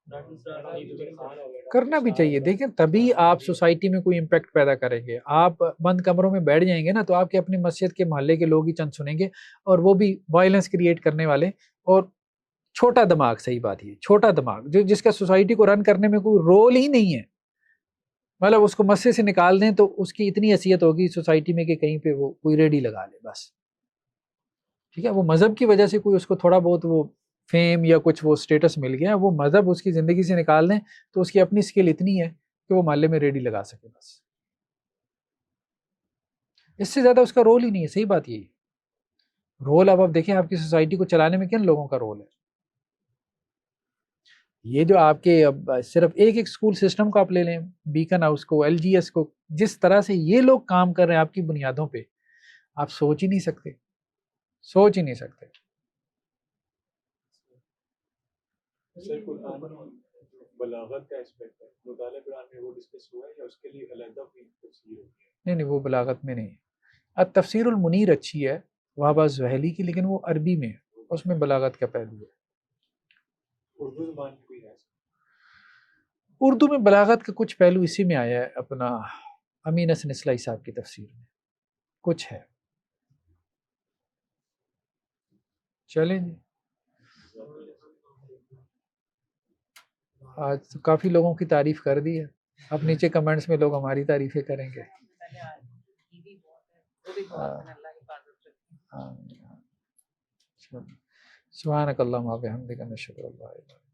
حمید الدین خان ہو گئے, کرنا بھی چاہیے. دیکھیں تبھی آپ سوسائٹی میں کوئی امپیکٹ پیدا کریں گے. آپ بند کمروں میں بیٹھ جائیں گے نا تو آپ کے اپنی مسجد کے محلے کے لوگ ہی چند سنیں گے, اور وہ بھی وائلنس کریٹ کرنے والے, اور چھوٹا دماغ. صحیح بات یہ چھوٹا دماغ جو جس کا سوسائٹی کو رن کرنے میں کوئی رول ہی نہیں ہے, مطلب اس کو مسجد سے نکال دیں تو اس کی اتنی حیثیت ہوگی سوسائٹی میں کہ کہیں پہ وہ کوئی ریڈی لگا لے بس. ٹھیک ہے, وہ مذہب کی وجہ سے کوئی اس کو تھوڑا بہت وہ فیم یا کچھ وہ سٹیٹس مل گیا, وہ مذہب اس کی زندگی سے نکال دیں تو اس کی اپنی سکل اتنی ہے کہ وہ محلے میں ریڈی لگا سکے بس. اس سے زیادہ اس کا رول ہی نہیں ہے. صحیح بات یہی رول. اب آپ دیکھیں آپ کی سوسائٹی کو چلانے میں کن لوگوں کا رول ہے. یہ جو آپ کے اب صرف ایک اسکول سسٹم کو آپ لے لیں, بیکن ہاؤس کو, ایل جی ایس کو, جس طرح سے یہ لوگ کام کر رہے ہیں آپ کی بنیادوں پہ, آپ سوچ ہی نہیں سکتے, سوچ ہی نہیں سکتے. سر قرآن میں بلاغت کا اسپیکٹ ہے, مطالعہ قرآن میں وہ ڈسکس ہوا ہے یا اس کے لیے علیحدہ کوئی تفسیر ہوتی ہے؟ نہیں وہ بلاغت میں نہیں. اب تفسیر المنیر اچھی ہے وہابہ زوہلی کی, لیکن وہ عربی میں ہے, اس میں بلاغت کا پہلو ہے. اردو زبان کی کوئی ہے؟ اردو میں بلاغت کا کچھ پہلو اسی میں آیا ہے, اپنا امین حسن اصلاحی صاحب کی تفسیر میں کچھ ہے. چلیں جی, آج تو کافی لوگوں کی تعریف کر دی ہے. اب نیچے کمنٹس میں لوگ ہماری تعریفیں کریں گے. سبحانک اللہم و بحمدک نشہد ان لا الہ الا انت